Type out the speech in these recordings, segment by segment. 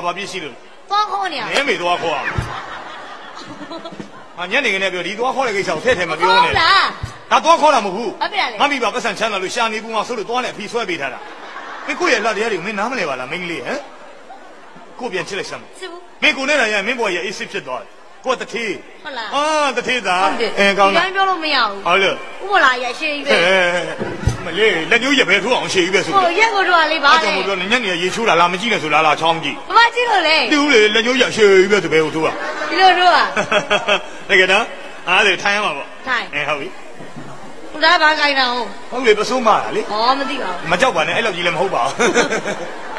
ဘာပြည့်ရှိလို့သွားခေါ်နေရလဲမေသွားခေါ်အောင်ညနေခင်းနဲ့ပြောဒီသွားခေါ်တဲ့ကိစ္စကိုထဲထဲမပြောနဲ့ဒါသွားခေါ်တာမဟုတ်ဘူးငါမိဘပတ်စံချမ်းသာလို့ရှာနေဘူးငါဆိုလို့သွားနဲ့အဖီဆွဲပေးထားတာမင်းကိုယ့်ရဲ့လက်တရားတွေကိုမင်းနားမလဲပါလားမင်းကလေးဟမ်ကိုပြန်ချစ်လိုက်စမ်းမင်းကိုနဲ့ရရင်မင်းဘွားရဲ့အေးစစ်ဖြစ်သွားတယ်ကိုတထေးဟုတ်လားတထေးသားကောင်းတယ်ပြောလို့မရဘူးဟုတ်လို့ဥပလာရရှေးကြီးပဲမလေးလက်ညှိုးရပဲထိုးအောင်ရှေးကြီးပဲဆိုဟုတ်ရက်ကိုတော့လေးပါလေအဲ့ကြောင့်ညနေရေချိုးတာလားမကြည့်နဲ့ဆိုလားချောင်းကြည့်မကြည့်လို့လေတူးလေလက်ညှိုးရရှေးကြီးပဲဆိုပဲဟိုထိုးတာဒီလိုထိုးอ่ะတကယ်တော့အားလေထိုင်ရမှာပေါ့ထိုင်ဟုတ်ပြီဟိုဒါဘာခိုင်းတာဟုတ်လေပစိုးမတာလေဩမသိပါဘူးမကြောက်ပါနဲ့အဲ့လောက်ကြီးလည်းမဟုတ်ပါဘူး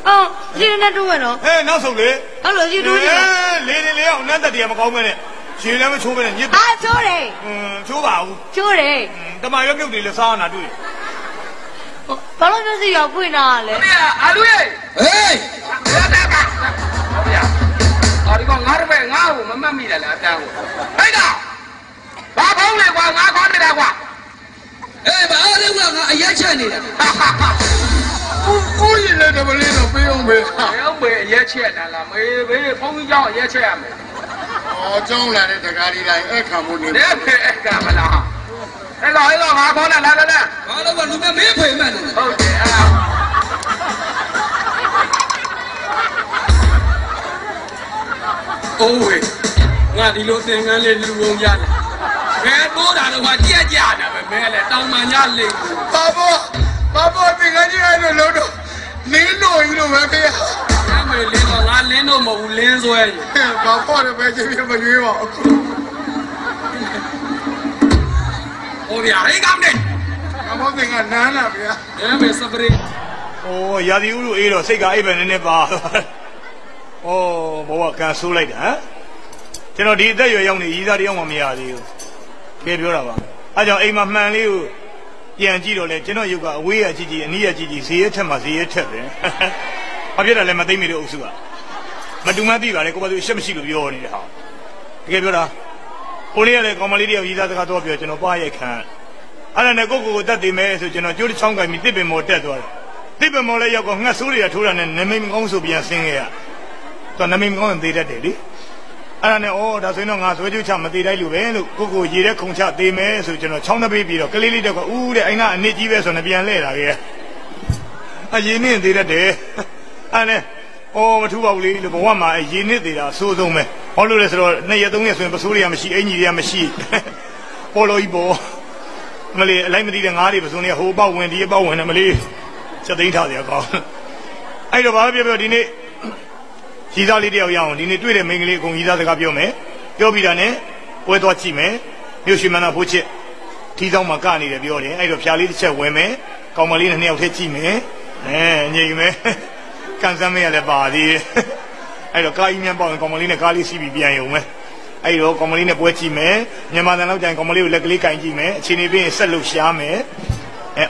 အော်ဒီနဲ့တူမယ်နော်နောက်ဆုံးလေဟုတ်လို့ဒီတူကြီးလေအောင်နတ်တက်တရားမကောင်းမဲနဲ့ရေလည်းမချိုးမဲနဲ့ညစ်ချိုးတယ်ချိုးပါဘူးချိုးတယ်တမရွက်ပြုတ်တွေလည်းစားရတာတွေ့ဘာလို့မျက်စိရောက်ဖွင့်တာလဲအာလူရဲ့ဟေးရတာပါဟုတ်ဗျာအော်ဒီကောင်ငါတို့ပဲငါ့ကိုမမှတ်မိတယ်လားအတန်းကိုဟဲ့ကောင်ဘာဖုံးလဲကွာငါခေါ်နေတာကွာဘာလဲကွာငါအရက်ချက်နေတာကိုရင်လည်းတပလေးတော့ပေးအောင်ပဲအောင်ပဲအရက်ချက်တာလားမေးဘေးဖုံးကြီးကြောင်းအရက်ချက်ရမယ်ကျောင်းလာတဲ့တကားလေးတိုင်းအခါမို့နေတယ်အခါမလားအဲ့တော့ငါခေါ်လာလာဘာလို့ကလူမမေးဖေးမှန်းနေဟုတ်တယ်အိုးဝေးငါဒီလိုသင်္ကန်းလေးလူုံရတယ်ဘယ်တိုးတာတော့ဟာကြက်ကြတာပဲမင်းလည်းတောင်မှညလိမ့်ဘာဘောသင်္ကန်းကြီးအဲ့လိုလို့တော့လင်းလို့ကြီးလို့ပဲဖေးအမေလင်းတော့ငါလင်းတော့မဟုတ်ဘူးလင်းဆွဲဘာပေါ်တယ်ပဲချင်းပြမရွေးပါဘူးဟိုဗျာဟိကောင်းနေဘာဘောသင်္ကန်းနန်းလာဗျာမေစပရီရာသီဥတုအေးတော့စိတ်ကအိပ်ပဲနည်းနည်းပါဘောကကန်ဆိုးလိုက်တာဟမ်ကျွန်တော်ဒီအသက်ရွယ်ရောက်နေရီးသားတယောက်မှမရသေးဘူးကဲပြောတာပါအဲကြောင့်အိမ်မှာမှန်လေးကိုပြန်ကြည့်တော့လေကျွန်တော်ရုပ်ကအဝေးရကြည့်ကြည့်အနီးရကြည့်ကြည့်ဈေးရထက်မှဈေးရထက်ပဲဘာဖြစ်တာလဲမသိမိတဲ့အုပ်စုကမတူမှသိပါလေကိုဘာသူရှက်မရှိလို့ပြောနေတဲ့ဟာတကယ်ပြောတာကိုလေးကလည်းကောင်မလေးတယောက်ရီးသားစကားတော့ပြောကျွန်တော်ပါရိုက်ခံအဲ့ဒါနဲ့ကိုတက်တည်မဲဆိုကျွန်တော်ကျိုးတစ်ချောင်းကင်ပြီးတစ်ပင်မော်တက်သွားတယ်တစ်ပင်မော်လည်းရောက်တော့ငှက်ဆိုးတွေကထိုးတာနဲ့နမိတ်မကောင်းဆိုပြန်ဆင်းခဲ့ရတော့နမိတ်မကောင်းရင်သေးတတ်တယ်လေအဲ့ဒါနဲ့ဒါဆိုရင်တော့ငါဆွဲကျူးချမသေးတိုက်လို့ပဲလို့ကိုရေတဲ့ခုံချသေးမယ်ဆိုကျွန်တော်ချောင်းတပေးပြီးတော့ကလေးလေးတော့ဦးတဲ့အိမ်ကအနစ်ကြီးပဲဆိုတော့ပြန်လဲတာကြီးအရင်နဲ့သေးတတ်တယ်အဲ့နဲ့မထူပါဘူးလေဘဝမှာရေနစ်သေးတာအဆိုးဆုံးပဲဘာလို့လဲဆိုတော့2ရက်3ရက်ဆိုရင်ပစိုးတွေကမရှိအင်ကြီးတွေကမရှိပေါ်လို့ကြီးပေါ်မလေးအလိုက်မသိတဲ့ငါးတွေပစိုးတွေကဟိုပေါက်ဝင်ဒီပေါက်ဝင်တယ်မလေးချက်သိမ်းထားတယ်ကောင်းအဲ့တော့ဘာပြောဒီနေ့ကြီးသားလေးတယောက်ရအောင်ဒီနေ့တွေ့တဲ့မိန်းကလေးအကုန်ကြီးသားစကားပြောမယ်ပြောပြီးတာနဲ့ပွဲသွားကြည့်မယ်မြို့ရှိမနာဖို့ချစ်ထီးဆောင်မှာကနေတယ်ပြောတယ်အဲ့တော့ဖြာလေးတစ်ချက်ဝင်မယ်ကောင်မလေးနဲ့2ယောက်ထည့်ကြည့်မယ်ငြိမ်မယ်ကန်ဆမ်းမရလည်းပါသေးတယ်အဲ့တော့ကားကြီးမြန်ပေါက်ရင်ကောင်မလေးနဲ့ကားလေးစီးပြီးပြန်ရုံပဲအဲ့တော့ကောင်မလေးနဲ့ပွဲကြည့်မယ်မြန်မာတန်လောက်ကျရင်ကောင်မလေးကိုလက်ကလေးကင်ကြည့်မယ်အချိန်နေပြီးရင်ဆက်လို့ရှားမယ်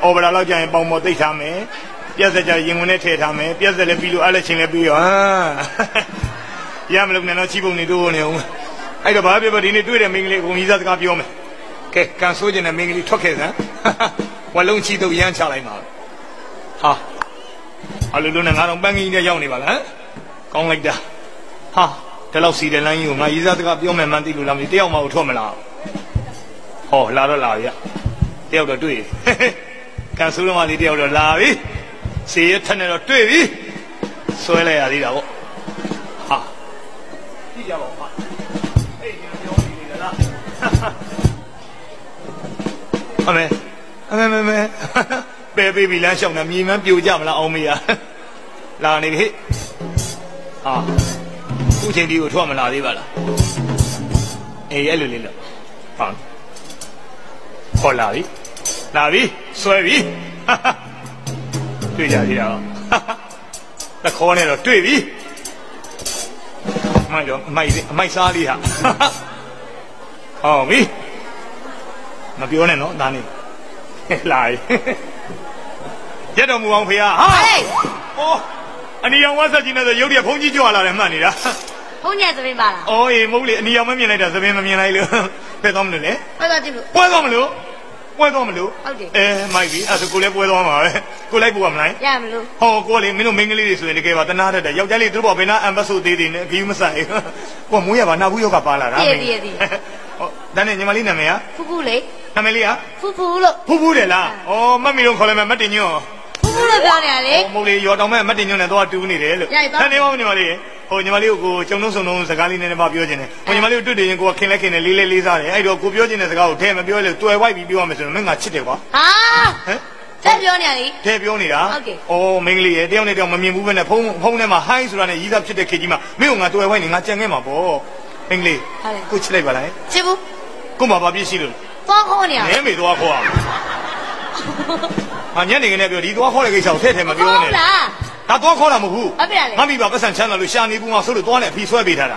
အော်ဗရာလောက်ကျရင်ပေါင်ပေါ်သိပ်ထားမယ်ပြက်စက်ကြရင်ဝင်နဲ့ထည့်ထားမယ်ပြက်စက်လည်းပြီးလို့အားလည်းချင်းလည်းပြီးရောရမလို့နဲ့တော့ချီးပုံနေတို့နေအောင်အဲ့တော့ဘာပြောဒီနေ့တွေ့တဲ့မိန်းကလေးကိုကြီးစားစကားပြောမယ်ကဲကန်ဆိုးခြင်းနဲ့မိန်းကလေးထွက်ခဲ့စမ်းဝါလုံးချီတော့ရမ်းချလိုက်ပါဟာအလိုလိုနဲ့ငါတော့ပန်းကြီးနဲ့ရောက်နေပါလားကောင်းလိုက်တာဟာဒီလောက်စီတဲ့လမ်းကြီးကိုငါရေးစားစကားပြောမယ်မှန်းသိလို့လားမသိတယောက်မှကိုထွက်မလားဟောလာတော့လာပြီတယောက်တော့တွေ့ကန်ဆိုးတော့မှလေးတယောက်တော့လာပြီစေရထက်နဲ့တော့တွေ့ပြီဆွဲလိုက်ရသေးတာပေါ့ဟာကြည့်ကြပါဦးဟာအေးပြောနေတယ်လားအမေပဲပြီလမ်းလျှောက်နေမြေမှန်းပြိုကြမလားအောင်မေးရလာနေပြီဟာခုချိန်ဒီကိုထွက်မလာသေးပါလားအေးအဲ့လိုလေးလို့ဟာခေါ်လာပြီဆွဲပြီတွေ့ကြသေးတာတခေါ်နဲ့တော့တွေ့ပြီမိုက်စားလေးဟာဟောပြီမပြောနဲ့နော်သားနေလာရက်တော်မူအောင်ဖေဟာအနီရောင်ဝတ်ဆက်ကြီးနဲ့ဆိုရုပ်တရက်ဖုန်းကြီးကြွလာတယ်မှတ်နေတာဖုန်းညက်သပင်းပါလားအေးမဟုတ်လေအနီရောင်မမြင်လိုက်တာသပင်းမမြင်လိုက်လို့ဖဲသွားမလို့လေပွဲသွားကြည့်လို့ပွဲသွားမလို့ ပွဲတော့မလို့မိုက်ပြီအဲ့ဒါကိုလည်းပွဲတော့မှာပဲကိုလိုက်ပို့ရမလားရမလို့ဟောကိုလေမင်းတို့မိန်းကလေးတွေဆိုရင်တကယ်ပါတနာတတ်တယ်ယောက်ျားလေးတို့ပေါ်ဘယ်နာအမ်ဘတ်ဆိုသေးသေးနဲ့ဂီယူမဆိုင်ကိုမွေးရပါနာဘူးယောက်ကပါလာတာတည်ဟောဒါနဲ့ညီမလေးနာမည်ကဖူးဖူးလေနာမည်လေးကဖူးဖူးလို့ဖူးဖူးတယ်လားဩမတ်မီလုံးခေါ်လိုက်မယ်မတ်တင်ညွန့်ဖူးဖူးလို့ပြောနေရလေမဟုတ်လေရော်တောင်မဲ့မတ်တင်ညွန့်နဲ့တော့တူးနေတယ်လို့ဆန်းနေပါဦးညီမလေးဟိုညီမလေးကိုကျုံလုံးစုံလုံးစကားလေးနဲ့မှပြောခြင်းတယ်ဟိုညီမလေးကိုတွေ့တယ်ရင်ကိုကခင်လဲခင်တယ်လေးလေးလေးစားတယ်အဲ့တော့ကိုပြောခြင်းတဲ့စကားကိုထဲမပြောလေတွယ်ဝိုက်ပြီးပြောရမယ်ဆိုတော့မင်းကချစ်တယ်ကွာဟာဟမ်တဲ့ပြောနေရလေထဲပြောနေတာဟုတ်ကဲ့ဩမင်းကလေးရဲ့တယောက်နဲ့တယောက်မမြင်ဘူးပဲနဲ့ဖုန်းထဲမှာဟိုင်းဆိုတာနဲ့ရီးသားဖြစ်တဲ့ခေတ်ကြီးမှာမင်းကငါတွယ်ဝိုက်နေငါကြံခဲ့မှာပေါ့မင်းကလေးကိုချစ်လိုက်ပါလားချစ်ဘူးကိုမဘာပြည့်ရှိလို့သွားခေါ်နေရနဲမေသွားခေါ်အောင်ညနေခင်းနဲ့ပြောဒီသွားခေါ်တဲ့ကိစ္စကိုထဲမပြောနဲ့ဟုတ်လားဒါသွားခေါ်တာမဟုတ်ဘူးဟုတ်ပြီလားမမိပါပတ်စံချမ်းသာလို့ရှာနေဘူးငါဆိုလို့သွားနဲ့အဖီဆွဲပေးထားတာ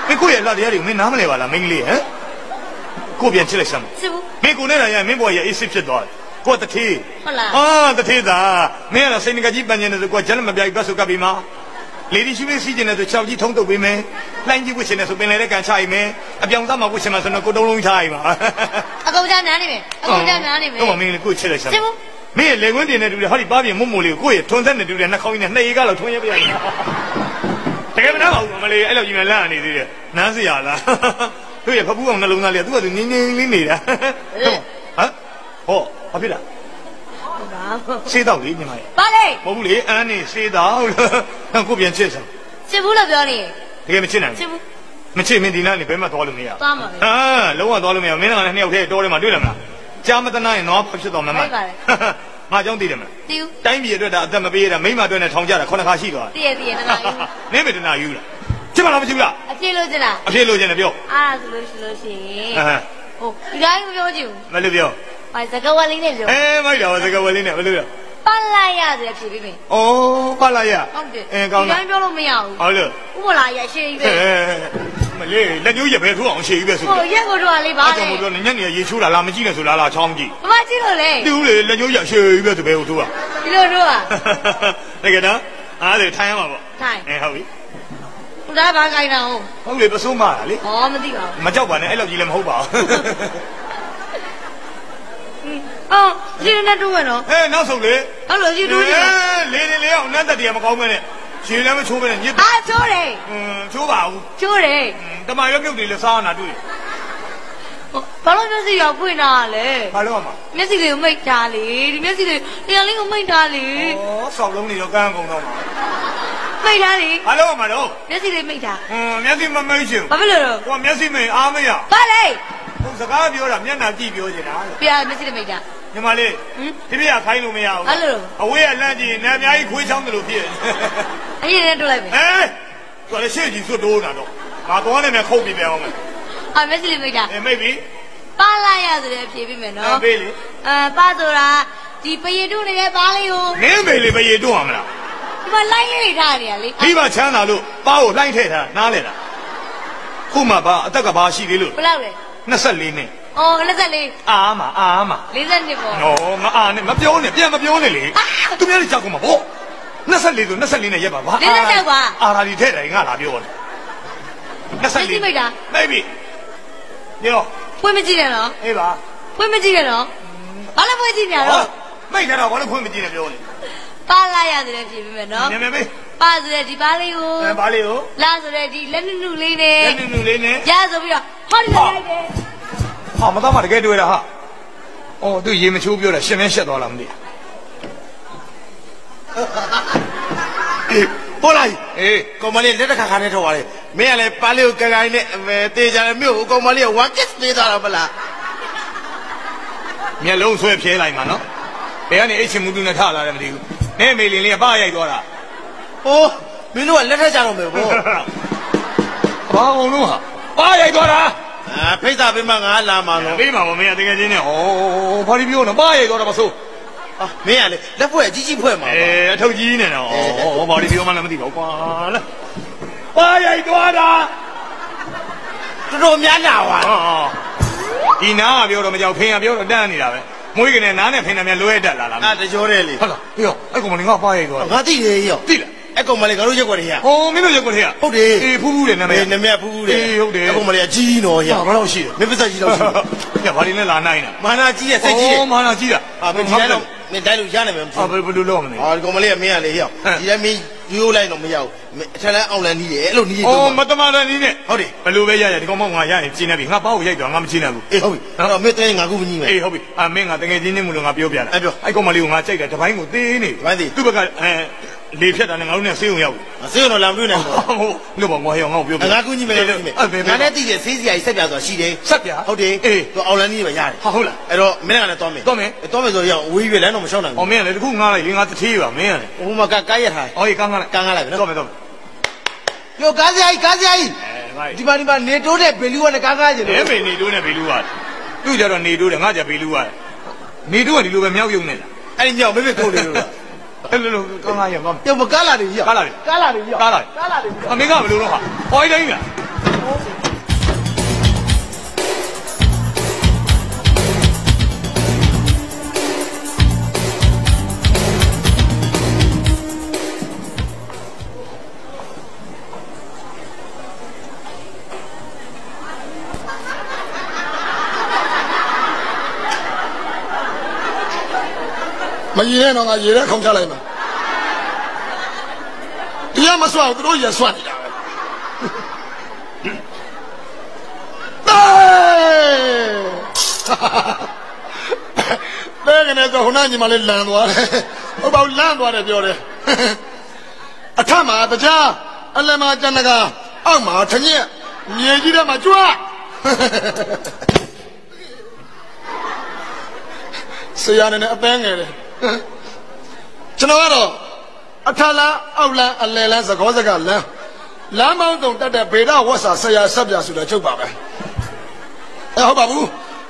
မင်းကိုရဲ့လက်တရားတွေကိုမင်းနားမလဲပါလားမင်းကလေးဟမ်ကိုပြန်ချစ်လိုက်စမ်းချစ်ဘူးမင်းကိုနဲ့ရမင်းဘောရဲ့အေးစစ်ဖြစ်သွားတယ်ကိုတထေးဟုတ်လားတထေးသာမင်းကတော့စိတ်ငကကြီးပန်းကျင်တယ်ဆိုကိုဂျန်မပြိုက်ပတ်ဆိုကပ်ပြီးမှာလေဒီရှူလေးစီးကျင်တယ်ဆို6ကြီးထုံးတုပ်ပေးမယ်လှိုင်းကြီးဝှစ်ရှင်တယ်ဆိုပင်လေတဲ့ကန်ချရင်မယ်အပြောင်သားမှာဝှစ်ရှင်မှာဆိုတော့ကိုတုံးလုံးထားရင်ပါအကုန်ကြနားနေမယ်အကုန်ကြနားနေမယ်တော့မင်းလေးကိုချစ်လိုက်စမ်းမင်းရဲ့လေကွင်းတင်နေတူတယ်ဟောဒီပါပြင်မုံမိုလေးကိုကိုရဲ့ထွန်းဆက်နေတူတယ်နှာခေါင်းကြီးနဲ့နှစ်ရေကတော့ထွန်းရပြရတယ်တကယ်မနာပါဘူးမလေးအဲ့လိုကြီးမှလန့်နေသေးတယ်နန်းစရာလားတို့ရဲ့ဖပူးအောင်နှလုံးသားလေးကသူကသူငင်းငင်းလေးနေတာဟောဘာဖြစ်လားစေးတော့လေညီမရဲ့ဘာလဲမဟုတ်ဘူးလေအန်းနေစေးတော့ကိုပြန်ချစ်စမ်းချစ်ဘူးလို့ပြောနေတကယ်မချစ်နိုင်ချစ်ဘူးမချစ်မင်းဒီနားနေဘယ်မှသွားလို့မရသွားမှာပဲလုံးဝသွားလို့မရမင်းကလည်းနှစ်ယောက်တည်းတောထဲမှာတွေ့လာမလားကြားမတနာရင်တော့ဖြစ်တော့မှမဟုတ်ပါလေငါကြောင့်သိတယ်မလားသိဘူးတိုင်းပြည်အတွက်ဒါအသက်မပေးရတာမိမအတွက်နဲ့ထောင်ကြတာ9ခါရှိသွားတယ်သိရတနာယူနင်းမေတနာယူလားချစ်မလားမချစ်ဘူးလားအဖြစ်လို့ချင်လားအဖြစ်လို့ချင်တယ်ပြောအားဆိုလို့ရှိလို့ရှိရင်ဟုတ်ဒီတိုင်းမပြောချင်ဘူးမလို့ပြောဘာစကားဝလေးနဲ့ပြောမိုက်တာစကားဝလေးနဲ့မလို့ပြောပါလာရဆိုဖြေပြီးမယ်ဩပါလာရဟုတ်တယ်ကောင်းတယ်ဒီတိုင်းပြောလို့မရဘူးဟုတ်လို့ဥပလာရရှေးကြီးပဲမလေးလက်ညှိုးရပဲထိုးအောင်ရှေ့ကြီးပဲဆိုဟုတ်ရက်ကိုတော့လေးပါလေအဲ့ကြောင့်ပြောညနေရေချိုးတာလားမကြည့်နဲ့ဆိုလားချောင်းကြည့်ဘာကြည့်လို့လဲတူလေလက်ညှိုးရရှေ့ကြီးပဲဆိုဘယ်ကိုထိုးอ่ะဒီလိုထိုးอ่ะတကယ်တော့အားလေထိုင်ရမှာပေါ့ထိုင်ဟုတ်ပြီသူသားဘာခိုင်းတာဟုတ်လေပစိုးမလားလေဟောမသိပါဘူးမကြောက်ပါနဲ့အဲ့လောက်ကြီးလည်းမဟုတ်ပါဘူးအော်ဒီနဲ့တူမယ်နော်နောက်ဆုံးလေဟုတ်လို့ဒီတူကြီးလေအောင်နတ်တက်တရားမကောင်းမဲနဲ့ရှင်လည်းမချိုးမဲနဲ့ညစ်ချိုးတယ်ချိုးပါဘူးချိုးတယ်တမရွက်ပြုတ်တွေလည်းစားရတာတွေ့ဘာလို့မျက်စိရောက်ဖွင့်တာလဲဘာလို့မှာမျက်စိလေးကိုမိတ်ထားလေဒီမျက်စိလေးတရားလေးကိုမိတ်ထားလေဩဆောက်လုံးတွေတော့ကန်းကုန်တော့မှာမိတ်ထားလေဘာလို့မှာတော့မျက်စိလေးမိတ်ထားမျက်စိမမိတ်ချင်ဘာဖြစ်လို့တော့ကိုမျက်စိမိတ်အားမရဘာလဲဟိုစကားပြောတာမျက်နှာကြည့်ပြောချင်တာပြမျက်စိလေးမိတ်ထားညီမလေးဒီပြခိုင်းလို့မရဘူးအဲ့လိုအဝေးကလန့်ကြည့်နေအများကြီးခွေးချောင်းတယ်လို့ဖြစ်အရင်နဲ့တွေ့လိုက်မယ်သူလည်းရှေ့ကြီးစွတ်တိုးတာတော့ငါသွားနေမယ်ခုတ်ပြီးပြန်အောင်မယ်မျက်စိလေးမိတ်ထားမိတ်ပြီပါလာရဆိုတဲ့ဖြေပြီးမယ်နော်ပေးလေပါဆိုတာဒီပရေတုနေတဲ့ပါလေးကိုနင်းမေလေပရေတုအောင်မလားဒီမှာလိုက်လေးထားနေရလေဒီမှာချမ်းသာလို့ပါကိုလိုက်ထည့်ထားနားလေလားခုမှပါအသက်ကဘာရှိသေးလို့ဘယ်လောက်လဲ24နှစ်အော်24အာမ40နှစ်ပေါ့နော်မအားနဲ့မပြောနဲ့ပြန်မပြောနဲ့လေသူများလေးကြောက်ကုန်မှာပေါ့24ဆို24နဲ့ရက်ပါကွာ46ပါအာရာဒီထည့်တယ်ငါလာပြောတယ်24မိတ်တာမိတ်ပြီပြောဖွင့်မကြည့်နဲ့နော်အေးပါဖွင့်မကြည့်နဲ့နော်ဘာလို့ဖွင့်ကြည့်နေရတော့မိတ်တော့ဘာလို့ဖွင့်မကြည့်နဲ့ပြောလေပါလာရဆိုတဲ့ဖြေပြီးမယ်နော်မြန်မေးပါဆိုတဲ့ဒီပါလေးကိုပါလေးကိုလာဆိုတဲ့ဒီလက်နုနုလေးနဲ့လက်နုနုလေးနဲ့ရဆိုပြီးတော့ဟောဒီလိုက်တယ်ဟာမသားမတကယ်တွေ့တာဟာအော်သူရေမချိုးပြောတာရှင်မဲရှက်သွားလားမသိပေါ်လိုက်ကောင်မလေးလက်တစ်ခါခါနဲ့ထောက်ပါလေမင်းကလည်းပါလေးကိုကြိုင်နဲ့တေးကြတယ်မြို့ကောင်မလေးကဝါကစ်ပေးသွားတာမလားမျက်လုံးဆွဲဖြဲလိုက်မှာနော်ဘယ်ကနေအိတ်ချင်မှုတူနဲ့ထလာတယ်မသိဘူးနေမေလင်လေးကပါရိုက်သွားတာဟိုးမင်းတို့ကလက်ထက်ကြတော့မယ်ဗောဘာအောင်လို့ဟာပါရိုက်သွားတာဖိတ်စာပေးမှငါလာမှာလို့ပေးမှာဗောမင်းကတကယ်ချင်းနဲ့ဩဘာဒီပြောနော်ပါရိုက်သွားတာမဆိုးမင်းကလေလက်ဖွဲ့ကြီးကြီးဖွဲ့မှာအထုပ်ကြီးနေတော့ဩဘာဒီပြောမှလည်းမသိပါဘူးကွာလားပါရိုက်သွားတာတော်တော်များလာပါဒီနားကပြောတော့မကြောက်ဖင်ကပြောတော့တန်းနေတာပဲမွေးကနေနားနဲ့ဖင်တယ်များလွဲတက်လာလားတကြောတယ်လေဟုတ်လားပြောအဲ့ကောင်မလေးငါပါရိုက်သွားငါသိတယ်ရောသိလားအဲ့ကောင်မလေးငါတို့ရက်ွက်တွေရဟိုမင်းတို့ရက်ွက်တွေရဟုတ်တယ်အေးဖူးဖူးတယ်နာမည်နာမည်ဖူးဖူးတယ်အေးဟုတ်တယ်အဲ့ကောင်မလေးကကြီးနော်ရဘာလို့ရှိတယ်မင်းပစက်ကြီးတော့ရှိ ဆရာဘာလို့လဲလာနိုင်တာ မာနာကြီးရဲ့စိတ်ကြီးရဲ့ မာနာကြီးတာ ဟာမင်းဒီတော့မင်းတိုက်လို့ရနိုင်မှာမဟုတ် ဘယ်လိုလုပ်မလဲ ဟာဒီကောင်မလေးကမင်းကလေဟေ့ဒီလည်းမင်းရိုးလိုက်တော့မရဘူးအထက်လန်းအောင်လန်းကြီးတယ်အဲ့လိုနီးကြီး အော်မတမတန်နီးနဲ့ ဟုတ်တယ် ဘယ်လိုပဲရဒီကောင်မငါရရင်ကျင်းနေပြီငါပေါ့ကိုရိုက်တော့ငါမချင်းနိုင်ဘူး အေးဟုတ်ပြီအဲ့တော့မင်းတင်းငါကူမကြီးမယ် အေးဟုတ်ပြီမင်းကတကယ်ချင်းနေမလို့ငါပြောပြတာ အဲ့ပြော အဲ့ကောင်မလေးကိုငါကြိုက်တယ်တပိုင်းကိုသေးနေ တပိုင်းသေး သူ့ဘက်ကလေဖြတ်တာနဲ့ငါတို့နဲ့ဆေးုံရောက် ဆေးရုံတော့လာမတွေ့နိုင်ဘူး ဟုတ်လို့ပေါ့ငါဟောငါ့ကိုပြောပြ ငါကူကြီးမယ်ငါနဲ့တည်တယ်ဆေးစရာကြီးဆက်ပြသွားရှိတယ် ဆက်ပြ ဟုတ်တယ် အေး သူအောင်လန်းကြီးပဲရတယ် ဟုတ်လား အဲ့တော့မင်းကလည်းသွားမယ် သွားမယ် သွားမယ်ဆိုတော့ဝေးရွယ်လမ်းတော့မရှောင်းနိုင် အော်မင်းကလည်းတခုငါလိုက်ရင်ငါတထေးပါမင်းကလည်း ဘူးဟိုမှာကားရထား အော်ကန်းလိုက် ကန်းကားလိုက်ပဲနော် သွားမယ်သွားမယ် ပြောကားစရာကြီးဒီမှာနေတိုးတဲ့ဘယ်လူကလည်းကားကားကျင် အဲမေနေတိုးနဲ့ဘီလူကသူ့ကြတော့နေတိုးတယ်ငါကြဘီလူကနေတိုးကဒီလိုပဲမြောက်ယုံနေတာ အဲ့ဒီမြောက်မေကိုလေလို့ အဲ့လိုကန်းရသွားမယ် ပြောမကားလာတယ်ကြီး ကားလာတယ် ကားလာတယ်ကြီး ကားလာတယ်အမင်းကဘယ်လိုလုပ်ဟာဟောတိုင်းလားမရည်နဲ့တော့ငါရေထဲခုံချလိုက်မှာတရားမစွတ်ဘူးသူတို့ရေစွတ်နေတာပဲဘယ်ကနေတော့ဟိုနာညီမလေးလန်သွားတယ်ဟုတ်ပါဘူးလန်သွားတယ်ပြောတယ်အထက်မှာတရားအလယ်မှာကျန်တကာအောက်မှာထညက်မြေကြီးထဲမှာကြွားဆရာနဲ့အပန်းငယ်တယ်ကျွန်တော်ကတော့အထလန်းအောက်လန်းအလယ်လန်းသကောစကလန်းလမ်းမောင်းတုံတက်တဲ့ဗေဒဝတ်စာဆရာဆက်ပြဆိုတာချုပ်ပါပဲဟုတ်ပါဘူး